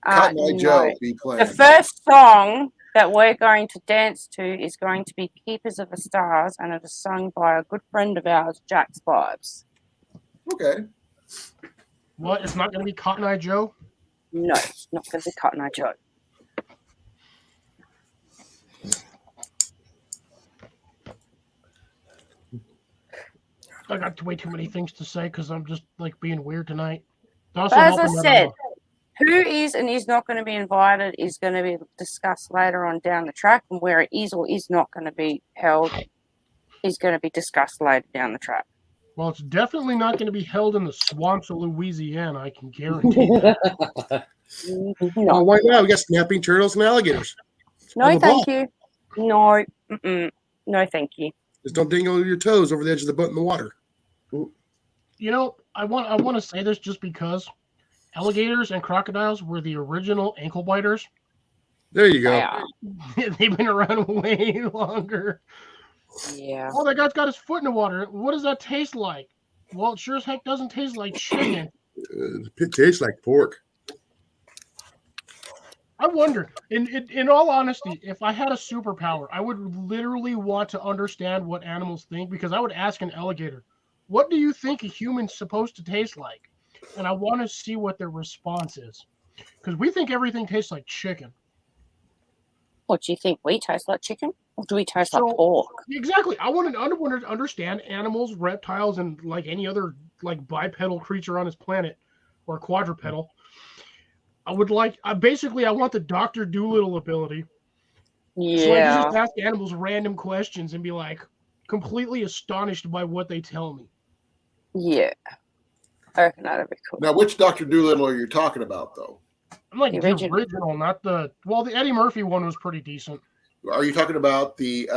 Cotton Eye no. Joe be The playing. first song that we're going to dance to is going to be Keepers of the Stars, and it is sung by a good friend of ours, Jack's Vibes. Okay. What? It's not gonna be Cotton Eye Joe? No, it's not going to be Cotton Eye Joe. I got way too many things to say because I'm just like being weird tonight. But as I said, who is and is not going to be invited is going to be discussed later on down the track, and where it is or is not going to be held is going to be discussed later down the track. Well, it's definitely not going to be held in the swamps of Louisiana. I can guarantee that. Oh, why not? We got snapping turtles and alligators. No, thank you. No, no, thank you. Just don't dangle your toes over the edge of the boat in the water. You know, I want to say this just because alligators and crocodiles were the original ankle biters. There you go. They've been around way longer. Yeah. Oh, that guy's got his foot in the water. What does that taste like? Well, it sure as heck doesn't taste like chicken. It tastes like pork. I wonder, in all honesty, if I had a superpower, I would literally want to understand what animals think, because I would ask an alligator, what do you think a human's supposed to taste like? And I want to see what their response is. Because we think everything tastes like chicken. What, do you think we taste like chicken? Or do we taste like pork? Exactly. I want to understand animals, reptiles, and like any other like bipedal creature on this planet, or quadrupedal. I want the Dr. Dolittle ability. Yeah. So I can just ask animals random questions and be like completely astonished by what they tell me. Yeah. I reckon that'd be cool. Now, which Dr. Dolittle are you talking about, though? I'm like the original, not the... Well, the Eddie Murphy one was pretty decent. Are you talking about the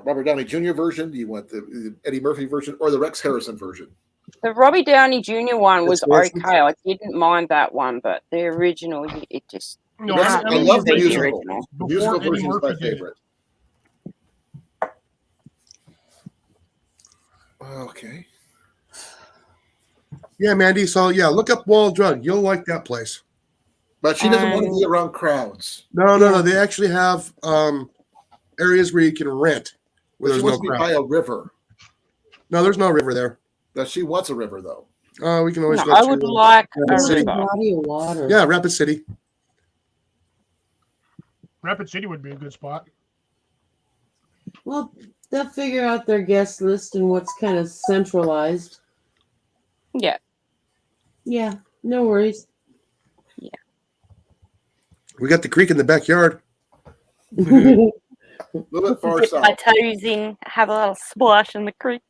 Robert Downey Jr. version? Do you want the Eddie Murphy version or the Rex Harrison version? The Robbie Downey Jr. one was okay. I didn't mind that one, but the original, it just... No, I love the musical. The musical version is my favorite. Okay. Yeah, Mandy. So, yeah, look up Wall Drug. You'll like that place. But she doesn't want to be around crowds. No. They actually have areas where you can rent. Where she wants to be by a river. No, there's no river there. No, she wants a river, though. We can always go I would like a City. Body of water. Yeah, Rapid City. Rapid City would be a good spot. Well, they'll figure out their guest list and what's kind of centralized. Yeah. Yeah, no worries. Yeah. We got the creek in the backyard. A little bit far Dip south. my toes in, have a little splash in the creek.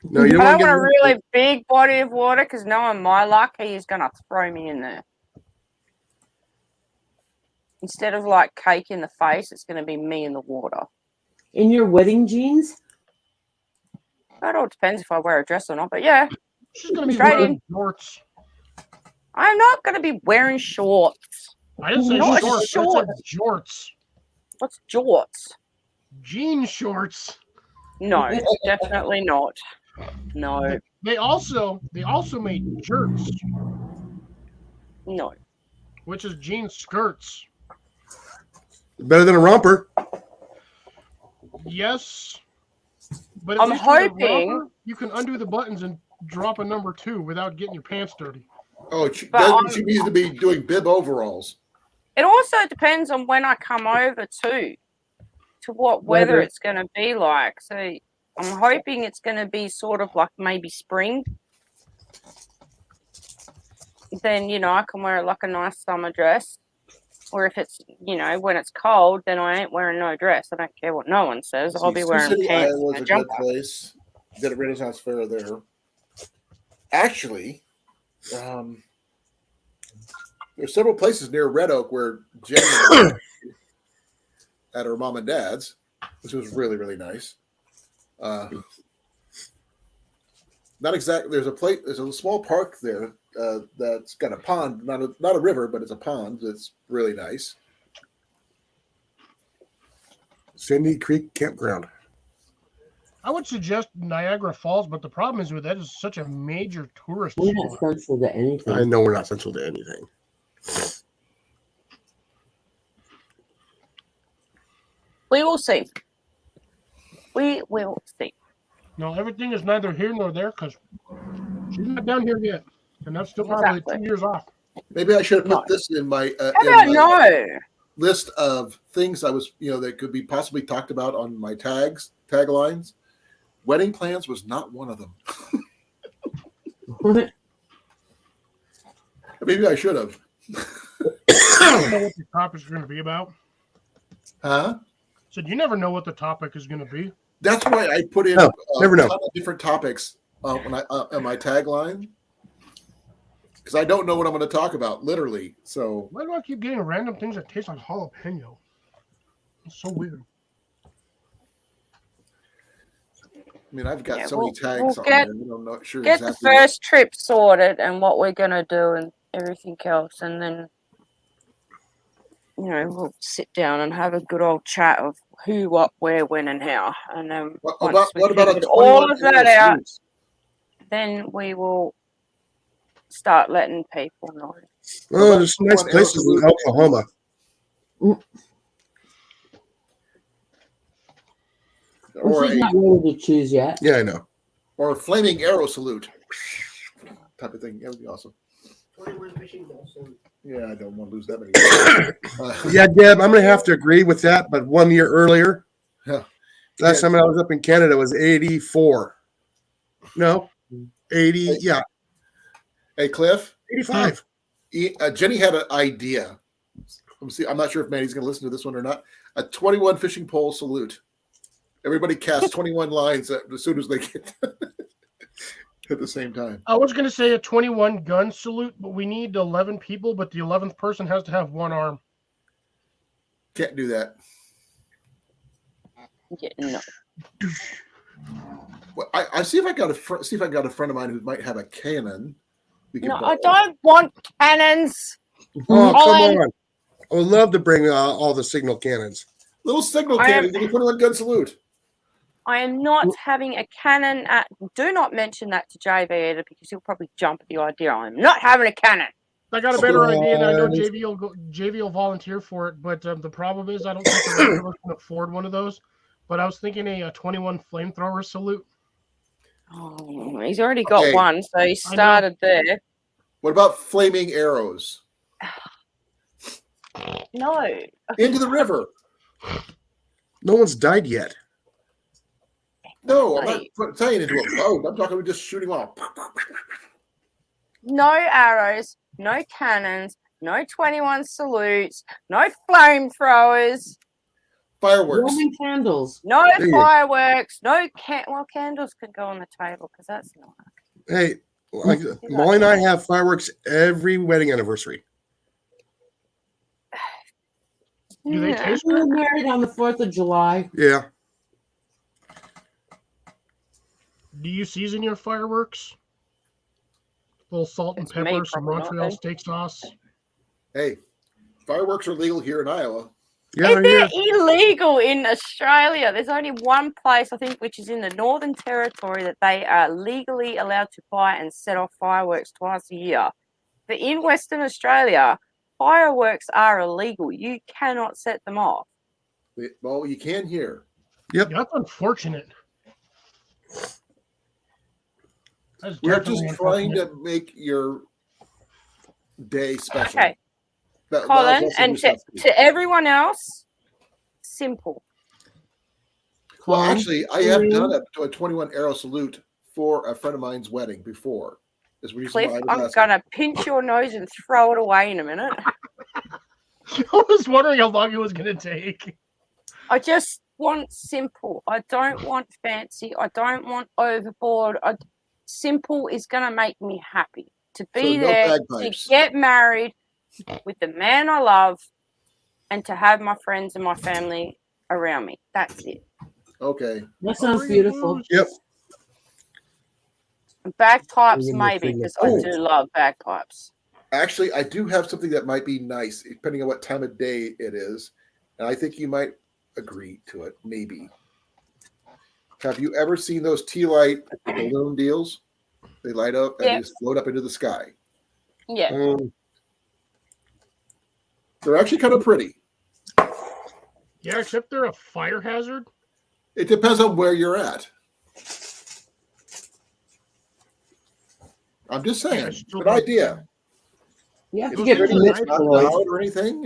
No, you don't I want want a really big body of water, because knowing my luck, he is going to throw me in there. Instead of like cake in the face, it's going to be me in the water. In your wedding jeans? That all depends if I wear a dress or not, but yeah. She's going to be Straight wearing in. shorts. I'm not going to be wearing shorts. I didn't say Not shorts. shorts. I said jorts. What's jorts? Jean shorts. No, definitely not. No. They also made jerks, No. which is jean skirts. better than a romper. Yes, but at I'm least with a hoping- romper, you can undo the buttons and drop a number 2 without getting your pants dirty. Oh, she needs to be doing bib overalls. It also depends on when I come over to what weather it's going to be like. So I'm hoping it's going to be sort of like maybe spring. Then, I can wear like a nice summer dress. Or if it's, when it's cold, then I ain't wearing no dress. I don't care what no one says. I'll be wearing City, pants Iowa and is a a jumper. good place. Did a Renaissance fair there. Actually, there's several places near Red Oak where Jen went at her mom and dad's, which was really, really nice. Not exactly. There's a small park there that's got a pond, not a river, but it's a pond that's really nice. Sandy Creek Campground. I would suggest Niagara Falls, but the problem is with that is such a major tourist We're not spot. central to anything. I know we're not central to anything. We will see. We will see. No, everything is neither here nor there because she's not down here yet, and that's still probably Exactly. 2 years off. Maybe I should have put No. this in my, How about no? list of things I was, that could be possibly talked about on my taglines. Wedding plans was not one of them. Maybe I should have. I don't know what the topic is going to be about. Huh? So you never know what the topic is going to be. That's why I put in No, never know. a ton of different topics when I on my tagline, because I don't know what I'm going to talk about, literally. So Why do I keep getting random things that taste like jalapeno? It's so weird. I mean, I've got Yeah, so many tags we'll on get- there. I'm not sure Get the exactly. first trip sorted and what we're gonna do and everything else, and then we'll sit down and have a good old chat of who, what, where, when, and how. And then What once we about a figured all 21 of that Arrow out, Salute? then we will start letting people know. Oh, there's some nice 21 places in Arrow Oklahoma. Or She's a not ready to choose yet. Yeah, I know. or a flaming arrow salute type of thing. That would be awesome. 21 fishing bowls. Yeah, I don't want to lose that many. Yeah, Deb, I'm going to have to agree with that, but 1 year earlier. Yeah. Last time I was up in Canada was 84. No, 80. Yeah, Hey, Cliff. 85. Jenny had an idea. Let me see. I'm not sure if Manny's going to listen to this one or not. A 21 fishing pole salute. Everybody casts 21 lines as soon as they get at the same time. I was going to say a 21 gun salute, but we need 11 people, but the 11th person has to have one arm. Can't do that. Yeah, no. Well, I see if I got a friend of mine who might have a cannon. We can No, borrow. I don't want cannons. Oh, Colan. come on. I would love to bring all the signal cannons. Little signal I cannon. am- Give me 21 gun salute. I am not having a cannon at. Do not mention that to JV either, because he'll probably jump at the idea. I'm not having a cannon. I got a better idea, and I know Surprise. JV will volunteer for it, but the problem is I don't think the rest of us can afford one of those. But I was thinking a 21 flamethrower salute. Oh, he's already got Okay. one, so he started there. What about flaming arrows No. into the river? No one's died yet. No, I'm Right. not tying into a boat. I'm talking about just shooting off. No arrows, no cannons, no 21 salutes, no flamethrowers, Fireworks. Roman candles. no There you go. fireworks, no candles could go on the table because that's not. Hey, like, Molly and I have fireworks every wedding anniversary. Do they taste We good? were married on the 4th of July. Yeah. Do you season your fireworks? A little salt and It's me, pepper, some probably not, Montreal then. steak sauce. Hey, fireworks are legal here in Iowa. Yeah, They're yeah. illegal in Australia. There's only one place, I think, which is in the Northern Territory, that they are legally allowed to buy and set off fireworks twice a year. But in Western Australia, fireworks are illegal. You cannot set them off. Well, you can here. Yep. That's unfortunate. That's We're definitely just trying unfortunate. to make your day special. Okay, That Colin, allows us and do something. to everyone else, simple. Well, Colin, actually, I have Colleen. done a 21 arrow salute for a friend of mine's wedding before. Is the reason Cliff, why I was I'm asking. gonna pinch your nose and throw it away in a minute. I was wondering how long it was going to take. I just want simple. I don't want fancy. I don't want overboard. Simple is going to make me happy to be So no there, bagpipes. to get married with the man I love, and to have my friends and my family around me. That's it. Okay. That sounds beautiful. Yep. Bagpipes, Even the maybe, thing because that- I do love bagpipes. Actually, I do have something that might be nice, depending on what time of day it is. And I think you might agree to it. Maybe. Have you ever seen those tea light balloon deals? They light up and Yeah. they just float up into the sky. Yeah. They're actually kind of pretty. Yeah, except they're a fire hazard. It depends on where you're at. I'm just saying, it's still good idea. You have to Those get things are permission. It's not Lloyd. loud or anything.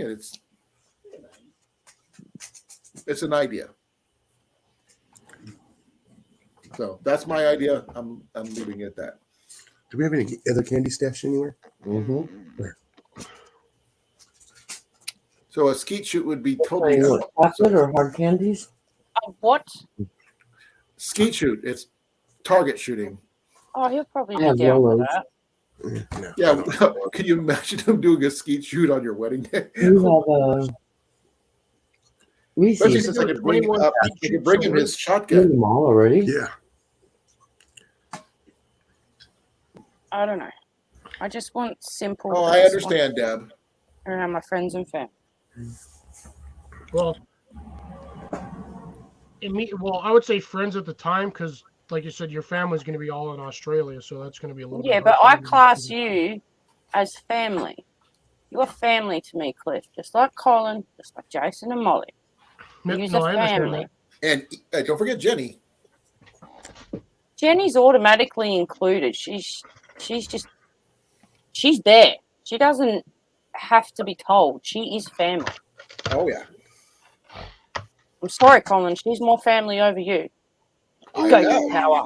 It's an idea. So that's my idea. I'm leaving it at that. Do we have any other candy stash anywhere? So a skeet shoot would be Like totally what, out. chocolate or hard candies? What? Skeet shoot. It's target shooting. Oh, he'll probably I be have down for yellows. that. No. Yeah. Can you imagine him doing a skeet shoot on your wedding day? You have a Especially Reese's. since I could bring Anyone up, I skeet could bring shoots him are his In shotgun. the mall already. Yeah. I don't know. I just want simple. Oh, I just want understand, Deb. around my friends and family. Well, I would say friends at the time because, like you said, your family's going to be all in Australia, so that's going to be a little. Yeah, bit but hard I for you. class you as family. You're family to me, Cliff. Just like Colin, just like Jason and Molly. No, You're no, a I understand family. that. And don't forget Jenny. Jenny's automatically included. She's there. She doesn't have to be told. She is family. Oh yeah. I'm sorry, Colin. She's more family over you. I Go know. girl power.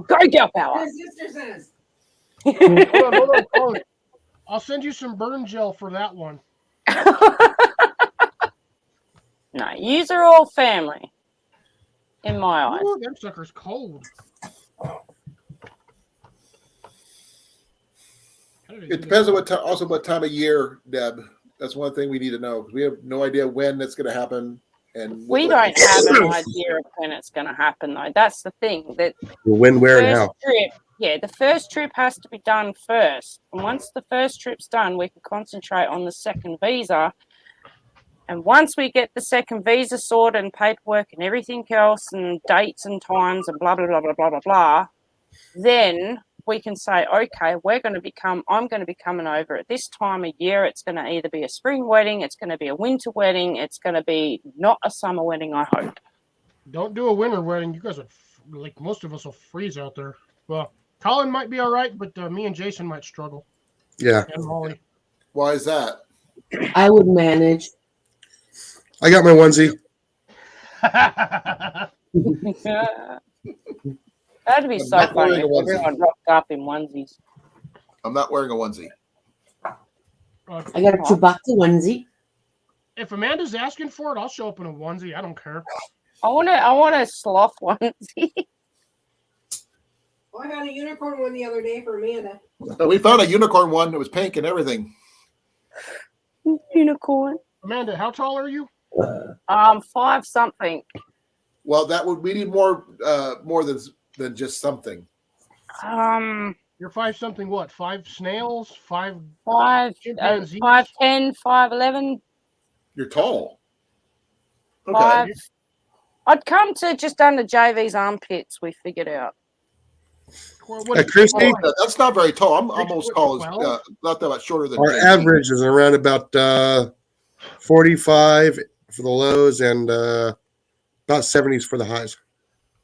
Go girl power. His sister says. Hold on, Colin. I'll send you some burn gel for that one. No, yous are all family. In my eyes. Ooh, them suckers cold. It depends on what time of year, Deb. That's one thing we need to know because we have no idea when that's going to happen. And We don't have an idea of when it's going to happen, though. That's the thing. That When, where, and how. the first trip has to be done first. And once the first trip's done, we can concentrate on the second visa. And once we get the second visa sorted and paperwork and everything else and dates and times and blah, blah, blah, blah, blah, blah, blah, then we can say, okay, I'm going to be coming over at this time of year. It's going to either be a spring wedding, it's going to be a winter wedding, it's going to be not a summer wedding, I hope. Don't do a winter wedding. You guys are like most of us will freeze out there. Well, Colin might be all right, but me and Jason might struggle. Yeah. And Molly. Why is that? I would manage. I got my onesie. That'd be I'm so not funny wearing if a onesie. everyone rocked up in onesies. I'm not wearing a onesie. I got a Chewbacca onesie. If Amanda's asking for it, I'll show up in a onesie. I don't care. I want a sloth onesie. Oh, I got a unicorn one the other day for Amanda. We found a unicorn one that was pink and everything. Unicorn. Amanda, how tall are you? 5 something. Well, we need more than just something. You're 5 something. What? 5 snails? 5 5'10", 5'11". You're tall. Okay. 5. I'd come to just under JV's armpits. We figured out. Christy, That's not very tall. I'm almost tall as 12? not that much shorter than our JP. average is around about 45 for the lows and about 70s for the highs.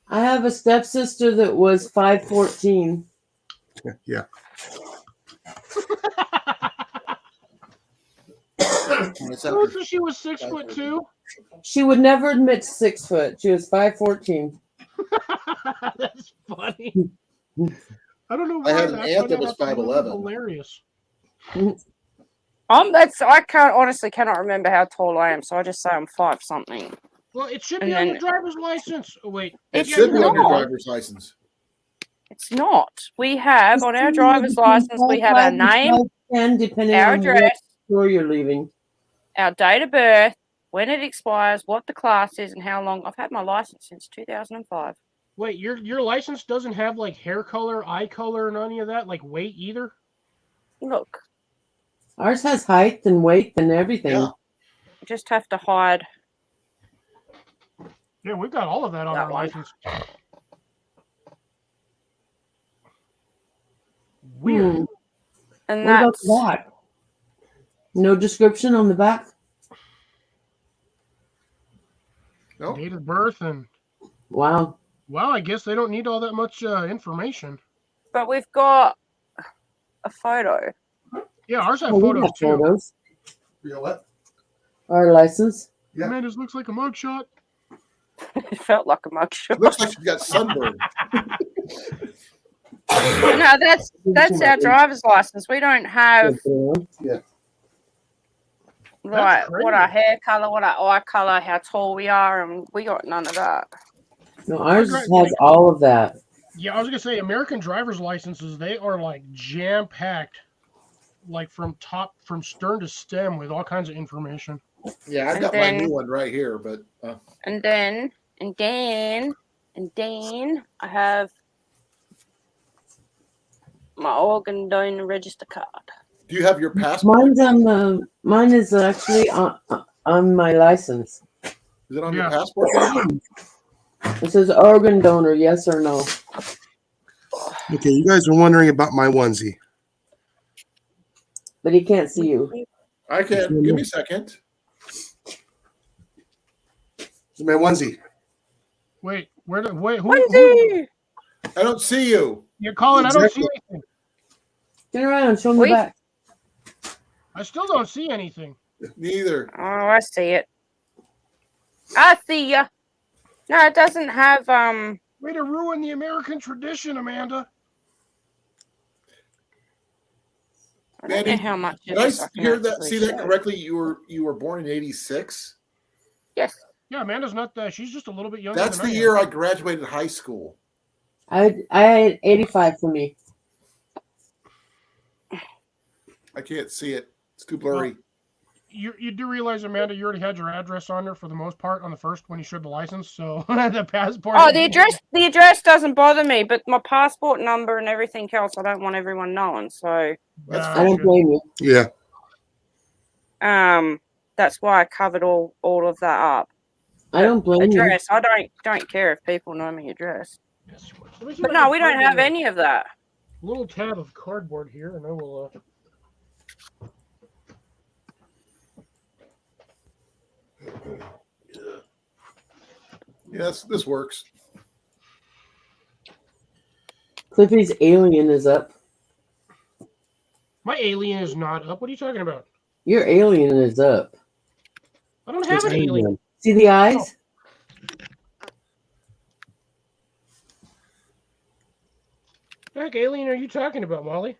I have a stepsister that was 5'14". Yeah. So she was 6'2". She would never admit to 6 foot. She was 5'14". That's funny. I don't know why. I had an I aunt that found was that 5'11". Hilarious. I cannot remember how tall I am, so I just say I'm 5 something. Well, it should And be on then- your driver's license. Oh, wait. It It's should be on your not. driver's license. It's not. We have on our driver's license, we have our name, 10, depending our on what address, store you're leaving. our date of birth, when it expires, what the class is, and how long. I've had my license since 2005. Wait, your license doesn't have like hair color, eye color, and any of that, like weight either? Look, Ours has height and weight and everything. Yeah. I just have to hide Yeah, we've got all of that on That our one. license. Weird. Hmm. And What about that's the back? No description on the back? Nope. Date of birth and Wow. well, I guess they don't need all that much information. but we've got a photo. Yeah, ours have Oh, we photos got too. photos. You know what? Our license. Yeah. Man, this looks like a mugshot. It felt like a mugshot. It looks like she's got sunburn. No, that's our driver's license. We don't have Yeah. like crazy. what our hair color, what our eye color, how tall we are, and we got none of that. No, ours Our has all of that. Yeah, I was gonna say American driver's licenses, they are like jam packed, like from stern to stem with all kinds of information. Yeah, I've And got then- my new one right here, but And then I have my organ donor register card. do you have your passport? Mine is actually on my license. Is it on Yeah. your passport? Mandy? It says organ donor, yes or no. Okay, you guys are wondering about my onesie. But he can't see you. I can. Give me a second. It's my onesie. Wait, who Wendy! I don't see you. yeah, Colin, I don't see Exactly. anything. Turn around, show him Wait. the back. I still don't see anything. Neither. Oh, I see it. I see ya. No, it doesn't have Way to ruin the American tradition, Amanda. I don't Mandy, know how much it Did I is. can hear that? actually See that show. correctly? You were born in '86. Yes. Yeah, Amanda's not that. She's just a little bit younger. That's than the I year am. I graduated high school. I had 85 for me. I can't see it. It's too blurry. You do realize, Amanda, you already had your address on there for the most part on the first when you showed the license. So the passport. Oh, the address doesn't bother me, but my passport number and everything else, I don't want everyone knowing. So, That's I don't Gotcha. blame you. Yeah. that's why I covered all of that up. I don't blame you. Address, I don't care if people know my address. Yes, let me see But if I no, can we don't find have a any of that. little tab of cardboard here, and I will. Yes, this works. Cliffy's alien is up. My alien is not up. What are you talking about? Your alien is up. I don't have an It's alien. See the eyes? What the heck alien are you talking about, Molly?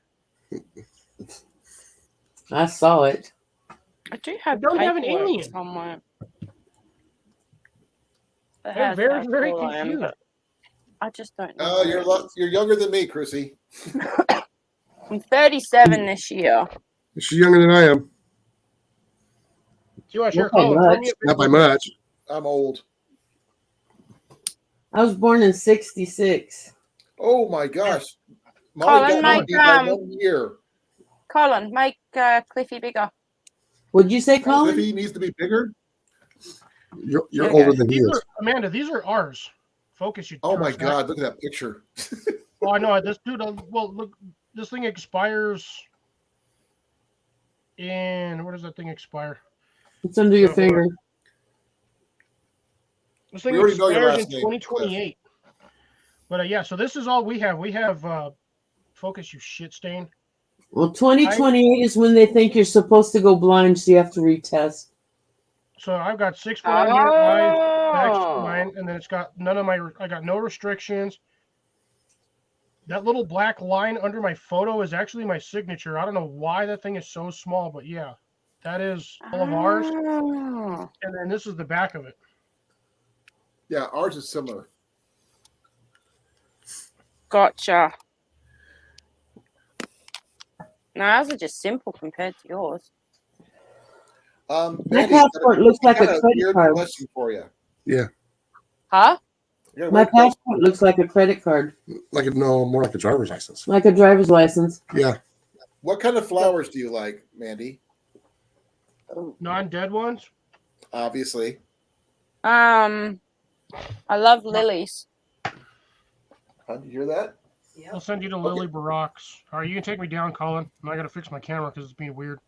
I saw it. I do have. I don't have an paperwork alien. somewhere. That I'm has very, how very tall I am, confused. but I just don't know. Oh, you're younger than me, Chrissy. I'm 37 this year. She's younger than I am. See what I share, Not by Colin? Throw me much. a Not by much. I'm old. I was born in 66. Oh my gosh. Colin, Molly got make, me by 1 year. Colin, make Cliffy bigger. What'd you say, Colin? Cliffy needs to be bigger. You're Okay. older than he These is. are, Amanda, these are ours. Focus, you. Oh my turd. God! Look at that picture. Oh, I know. This dude. Well, look. This thing expires in. Where does that thing expire? It's under your So, finger. This thing We already know your expires in last name, 2028. But yeah, so this is all we have. We have focus, you shit stain. Well, 2028 is when they think you're supposed to go blind, so you have to retest. So I've got 6 foot on here, eyes, back Oh. spine, and then it's got none of my. I got no restrictions. That little black line under my photo is actually my signature. I don't know why that thing is so small, but yeah, that is all of ours. Oh. And then this is the back of it. Yeah, ours is similar. Gotcha. No, ours are just simple compared to yours. My Mandy, passport looks I like got a a credit weird card. question for you. Huh? I got a My weird question. passport looks like a credit card, More like a driver's license. like a driver's license. Yeah. What kind of flowers do you like, Mandy? Non-dead ones. Obviously. I love lilies. How did you hear that? I'll send you to Lily Baracks. All right, you can take me down, Colin. I got to fix my camera because it's being weird.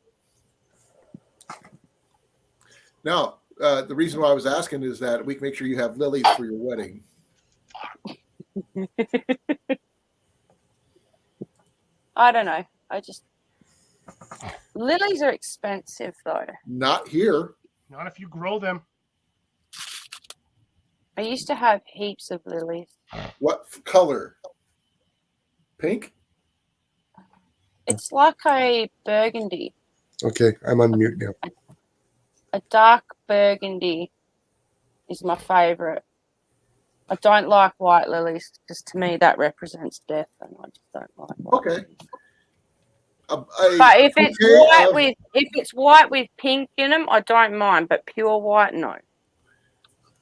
Now, the reason why I was asking is that we can make sure you have lilies for your wedding. I don't know. Lilies are expensive though. Not here. Not if you grow them. I used to have heaps of lilies. What color? Pink? It's like a burgundy, Okay, I'm on mute now. a dark burgundy is my favorite. I don't like white lilies because to me that represents death, and I just don't like white. Okay. But if it's white with pink in them, I don't mind. But pure white, no.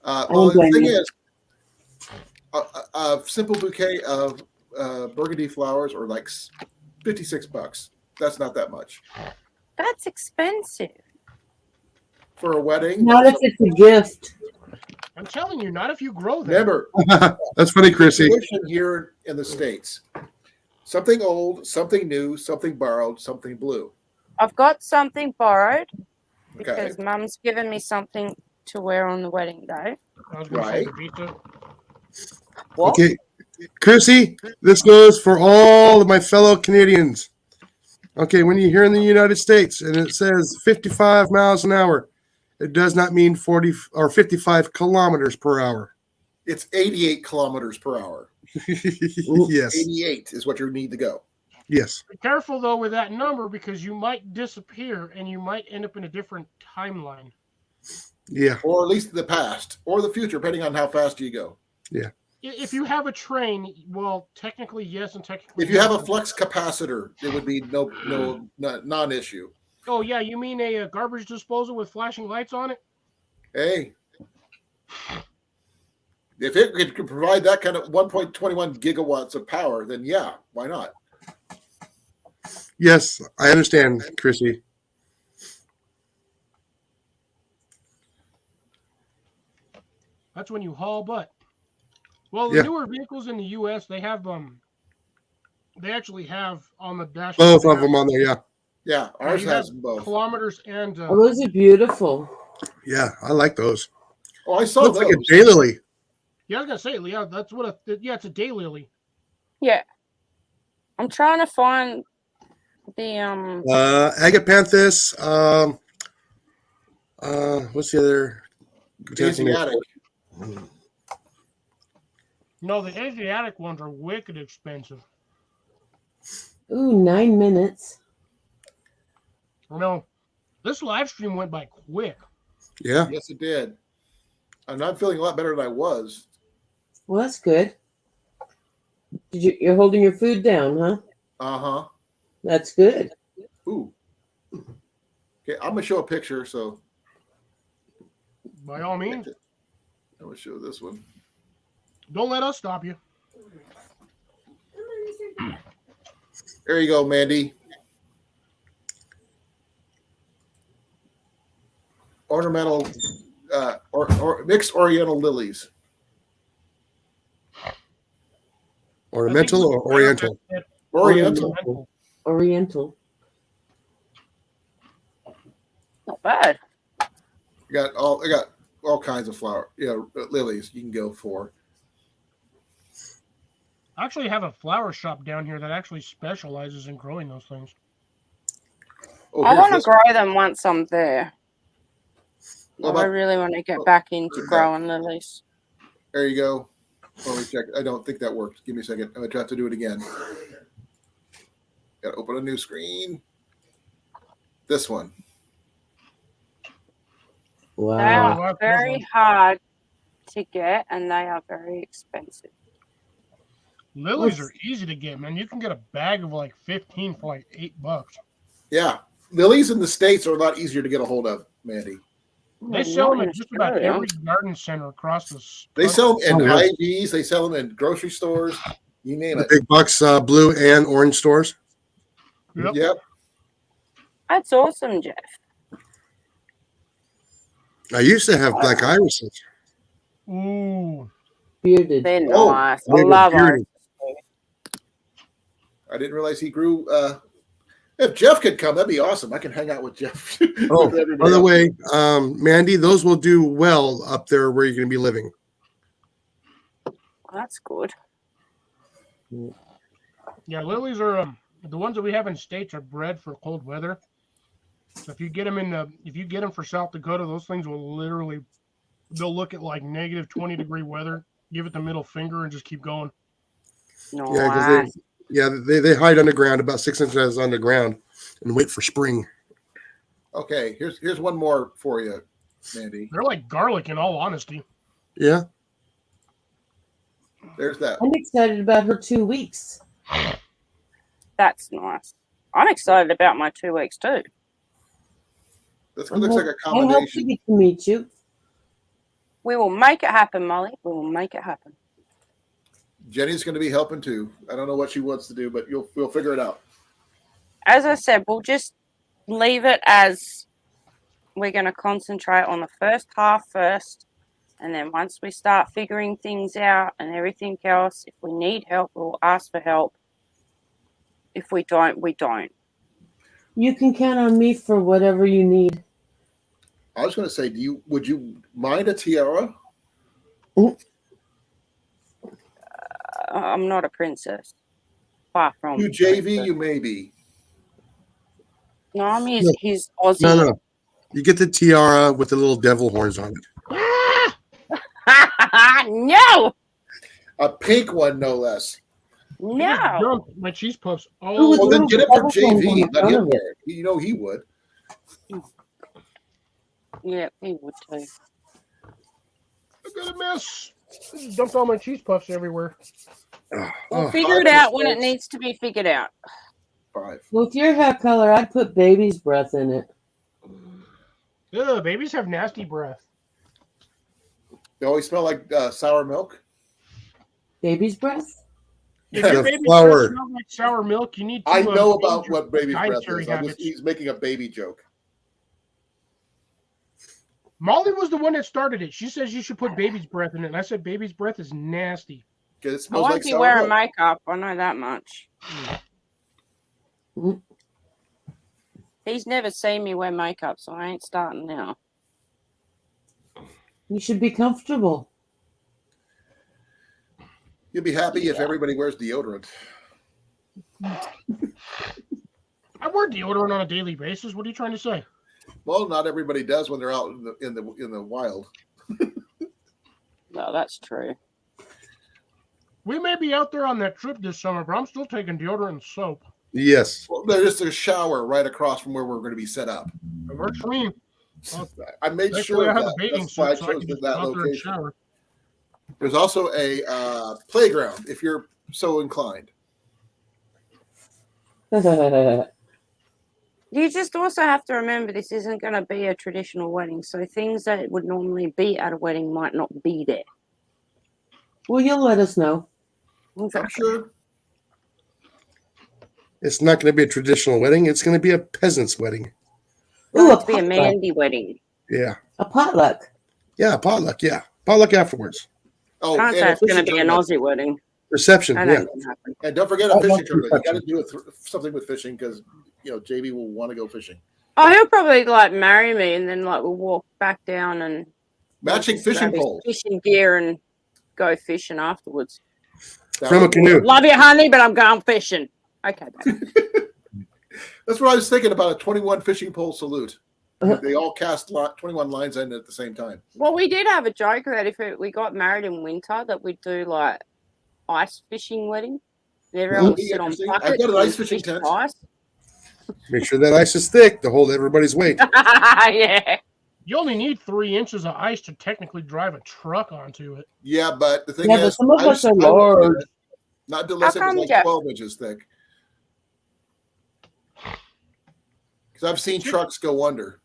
Well, the thing is, a simple bouquet of burgundy flowers are like $56. That's not that much That's expensive. for a wedding. Not if it's a gift. I'm telling you, not if you grow them. Remember, That's funny, Chrissy. tradition here in the States: something old, something new, something borrowed, something blue. I've got something borrowed Okay, because Mum's given me something to wear on the wedding day. I was going to Right. say pizza. What? Okay, Chrissy, this goes for all of my fellow Canadians. Okay, when you're here in the United States and it says 55 miles an hour, it does not mean 40 or 55 kilometers per hour. it's 88 kilometers per hour. Yes, 88 is what you need to go. yes. Be careful, though, with that number because you might disappear and you might end up in a different timeline. Yeah, Or at least the past or the future, depending on how fast you go. If you have a train, well, technically yes, and technically If you have a no. flux capacitor, it would be no non-issue. Oh yeah, you mean a garbage disposal with flashing lights on it? Hey, if it could provide that kind of 1.21 gigawatts of power, then yeah, why not? yes, I understand, Chrissy. That's when you haul butt. Well, the Yeah. newer vehicles in the U.S. they have they actually have on the dash. Both of them on there, yeah. Yeah, ours you has have them both. kilometers and Oh, those are beautiful. Yeah, I like those. Oh, I saw Looks those. like a daylily. yeah, I was gonna say, yeah, that's what it's a daylily. Yeah. I'm trying to find the Agapanthus. What's the other? Asiatic. No, the Asiatic ones are wicked expensive. Ooh, 9 minutes. No, this live stream went by quick. Yeah. Yes, it did. And I'm feeling a lot better than I was. Well, that's good. You're holding your food down, huh? Uh-huh. That's good. Ooh. Okay, I'm gonna show a picture, so By all means, I'm gonna show this one. don't let us stop you. There you go, Mandy. Ornamental or mixed oriental lilies. Ornamental or oriental? Oriental. Oriental. not bad. I got all kinds of lilies you can go for. I actually have a flower shop down here that actually specializes in growing those things. Oh, I here's want to this grow them once I'm there. What I about- really want to get back into growing lilies. There you go. Let me check. I don't think that worked. Give me a second. I'm gonna try to do it again. Got to open a new screen. This one. They Wow. Oh, are that's very lovely. hard to get and they are very expensive. Lilies are easy to get, man. You can get a bag of like 15 for like $8. Yeah, lilies in the States are a lot easier to get a hold of, Mandy. They sell them Not at in just about Australia. every garden center across the. They sell them in Oh, yeah. IVs. They sell them in grocery stores. You name The it. big bucks, blue and orange stores. Yep. Yep. That's awesome, Jeff. I used to have black irises. Ooh. Bearded. They're Oh, nice. I they were love bearded. oysters. I didn't realize he grew. If Jeff could come, that'd be awesome. I can hang out with Jeff. Oh, with by everybody the else. way, Mandy, those will do well up there where you're going to be living. That's good. Yeah, lilies are the ones that we have in states are bred for cold weather. So if you get them for South Dakota, those things will literally they'll look at like negative 20-degree weather, give it the middle finger, and just keep going. Yeah, Nice. because they hide underground about 6 inches underground and wait for spring. Okay, here's one more for you, Mandy. They're like garlic, in all honesty. Yeah. There's that. I'm excited about her 2 weeks. That's nice. I'm excited about my 2 weeks too. This looks like a I hope combination. to get to meet you. We will make it happen, Molly. We will make it happen. Jenny's going to be helping too. I don't know what she wants to do, but we'll figure it out. As I said, we'll just leave it as we're going to concentrate on the first half first. And then once we start figuring things out and everything else, if we need help, we'll ask for help. If we don't, we don't. You can count on me for whatever you need. I was going to say, would you mind a tiara? I'm not a princess. Far from. You JV, princess. you may be. No, I'm his Aussie. No. You get the tiara with the little devil horns on it. No. A pink one, no less. You just No. dumped my cheese puffs. Ooh, Well, then get it from Devil horns on JV. the Let front him of it. wear it. You know he would. Yeah, he would too. I got a mess. I just dumped all my cheese puffs everywhere. We'll figure it out when it needs to be figured out. 5. With your hair color, I'd put baby's breath in it. Ugh, babies have nasty breath. They always smell like sour milk. Baby's breath? If your The baby's flour. breath smells like sour milk, you need to I know change about your what baby's breath dietary is. habits. He's making a baby joke. Molly was the one that started it. She says you should put baby's breath in it. And I said baby's breath is nasty. Because it I smells won't like be sour wearing milk. makeup. I know that much. Mm. He's never seen me wear makeup, so I ain't starting now. You should be comfortable. You'll be happy if everybody wears deodorant. I wear deodorant on a daily basis. What are you trying to say? Well, not everybody does when they're out in the wild. No, that's true. We may be out there on that trip this summer, but I'm still taking deodorant and soap. Yes. Well, there's a shower right across from where we're going to be set up. It works for me. I made Thankfully, sure I of have a that. bathing That's why I suit, so I chose can just that go out there and location. shower. There's also a playground if you're so inclined. You just also have to remember this isn't going to be a traditional wedding, so things that would normally be at a wedding might not be there. Well, you'll let us know. I'm sure. It's not going to be a traditional wedding. It's going to be a peasant's wedding. Ooh, It's to be a Mandy wedding. Yeah. A potluck. Yeah, potluck. Yeah. Potluck afterwards. Oh, Can't and say a it's going to fishing be an tournament. Aussie wedding. Reception. That Yeah. ain't gonna happen. And don't forget a I fishing love tournament. You got to reception. do something with fishing because JB will want to go fishing. Oh, he'll probably like marry me, and then like we'll walk back down and Matching just fishing grab his poles. fishing gear, and go fishing afterwards. From a canoe. Love you, honey, but I'm going fishing. Okay, babe. That's what I was thinking about, a 21 fishing pole salute. They all cast 21 lines in at the same time. Well, we did have a joke that if we got married in winter, that we'd do like ice fishing wedding. And everyone would Be sit on interesting. buckets. I've got an and ice fishing fish tent. Ice. Make sure that ice is thick to hold everybody's weight. Yeah. You only need 3 inches of ice to technically drive a truck onto it. Yeah, but the thing Yeah, but is, some of us are I wouldn't do large. it. Not unless it How was come, like Jeff? 12 inches thick. Because I've seen trucks go under.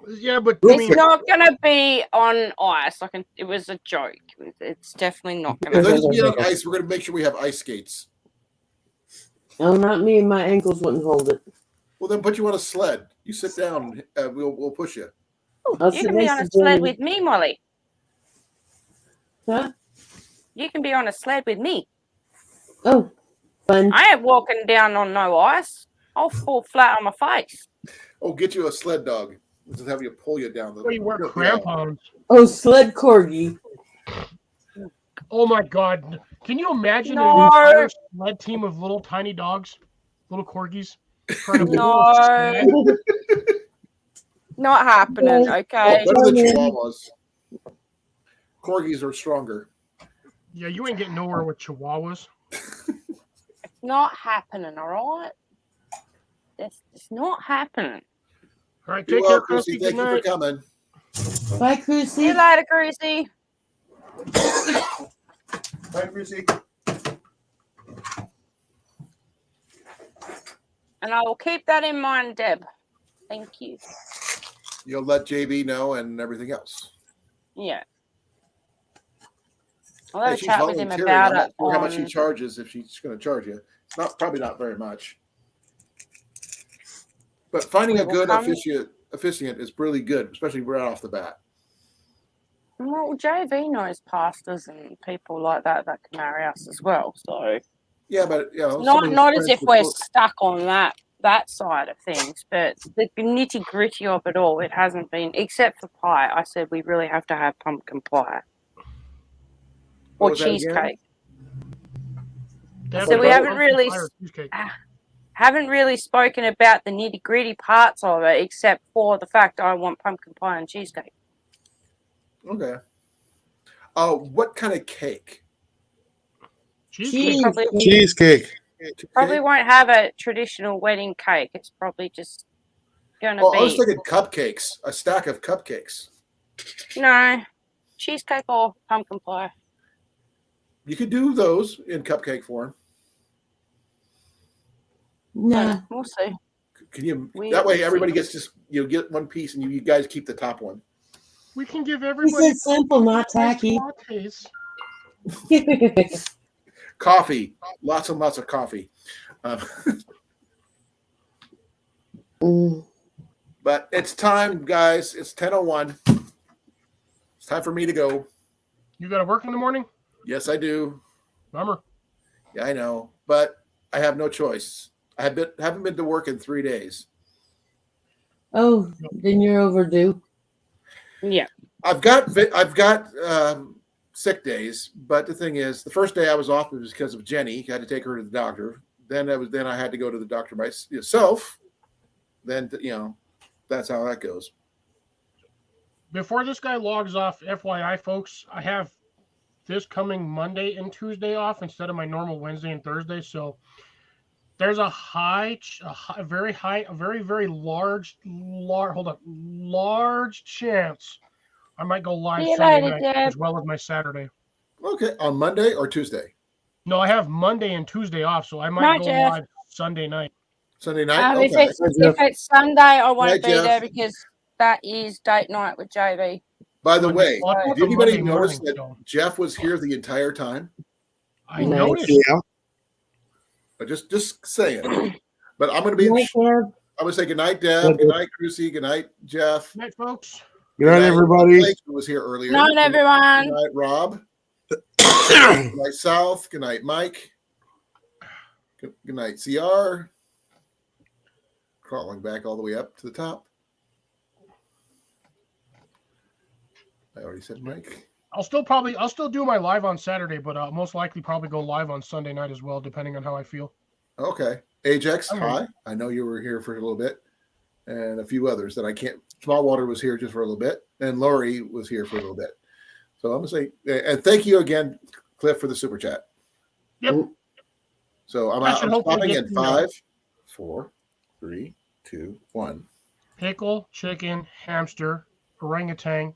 Yeah, but I It's mean, not going to be on ice. It was a joke. It's definitely not going If to they're be. going to be on ice, we're going to make sure we have ice skates. No, not me. My ankles wouldn't hold it. Well, then put you on a sled. You sit down. We'll push you. I'll You sit can be next on a to sled Jenny. with me, Molly. Huh? You can be on a sled with me. Oh, fun. I ain't walking down on no ice. I'll fall flat on my face. Oh, get you a sled dog. We'll just have you pull you down the. Or you wear Yeah. crampons. Oh, sled corgi. Oh my God! Can you imagine an No. entire sled team of little tiny dogs, little corgis, trying to pull a No. sled? Not happening, Oh, okay? better than Chihuahuas. Corgis are stronger. Yeah, you ain't getting nowhere with chihuahuas. Not happening, all right? That's just not happening. All right, Be take well, care, Chrissy. Chrissy. Good Thank you for night. coming. Bye, See you Crucy. later, Chrissy. Bye, Chrissy. And I will keep that in mind, Deb. Thank you. You'll let JB know and everything else. Yeah. I'll have a she's chat with him volunteering. about I'm not it. sure how much she On... charges if she's going to charge you. It's probably not very much. But finding a good officiant is really good, especially right off the bat. Well, JV knows pastors and people like that can marry us as well. So Yeah, but not as if we're stuck on that side of things, but the nitty gritty of it all, it hasn't been, except for pie. I said we really have to have pumpkin pie or cheesecake. So we haven't really spoken about the nitty gritty parts of it, except for the fact I want pumpkin pie and cheesecake. Okay. What kind of cake? Cheesecake. Cheesecake. Probably won't have a traditional wedding cake. It's probably just going to be. I was thinking cupcakes, a stack of cupcakes. No, cheesecake or pumpkin pie. You could do those in cupcake form. Nah. We'll see. Can you? That way, everybody gets just get one piece, and you guys keep the top one. We can give He everybody said simple, not tacky. Coffee, lots and lots of coffee. But it's time, guys. It's 10:01. It's time for me to go. You got to work in the morning? Yes, I do. Bummer. Yeah, I know, but I have no choice. I haven't been to work in 3 days. Oh, then you're overdue. Yeah. I've got sick days, but the thing is, the first day I was off was because of Jenny. I had to take her to the doctor. Then I had to go to the doctor myself. Then that's how that goes. Before this guy logs off, FYI, folks, I have this coming Monday and Tuesday off instead of my normal Wednesday and Thursday. So there's a very large chance I might go live Sunday night as well as my Saturday. Okay, on Monday or Tuesday? No, I have Monday and Tuesday off, so I might go live Sunday night. Sunday night? Okay. If it's Sunday, I won't be there because that is date night with JV. By the way, did anybody notice that Jeff was here the entire time? I noticed. Yeah. Just saying. But I'm going to be. I'm going to say good night, Deb. Good night, Crucy. Good night, Jeff. Good night, folks. Good night, everybody. Blake, who was here earlier. Good night, everyone. Good night, Rob. Good night, South. Good night, Mike. Good night, CR. Crawling back all the way up to the top. I already said Mike. I'll still do my live on Saturday, but I'll most likely probably go live on Sunday night as well, depending on how I feel. Okay. Ajax, hi. I know you were here for a little bit. And a few others that I can't. Smallwater was here just for a little bit. And Lori was here for a little bit. So I'm going to say, and thank you again, Cliff, for the super chat. Yep. So I'm stopping in 5, 4, 3, 2, 1. Pickle, chicken, hamster, orangutan,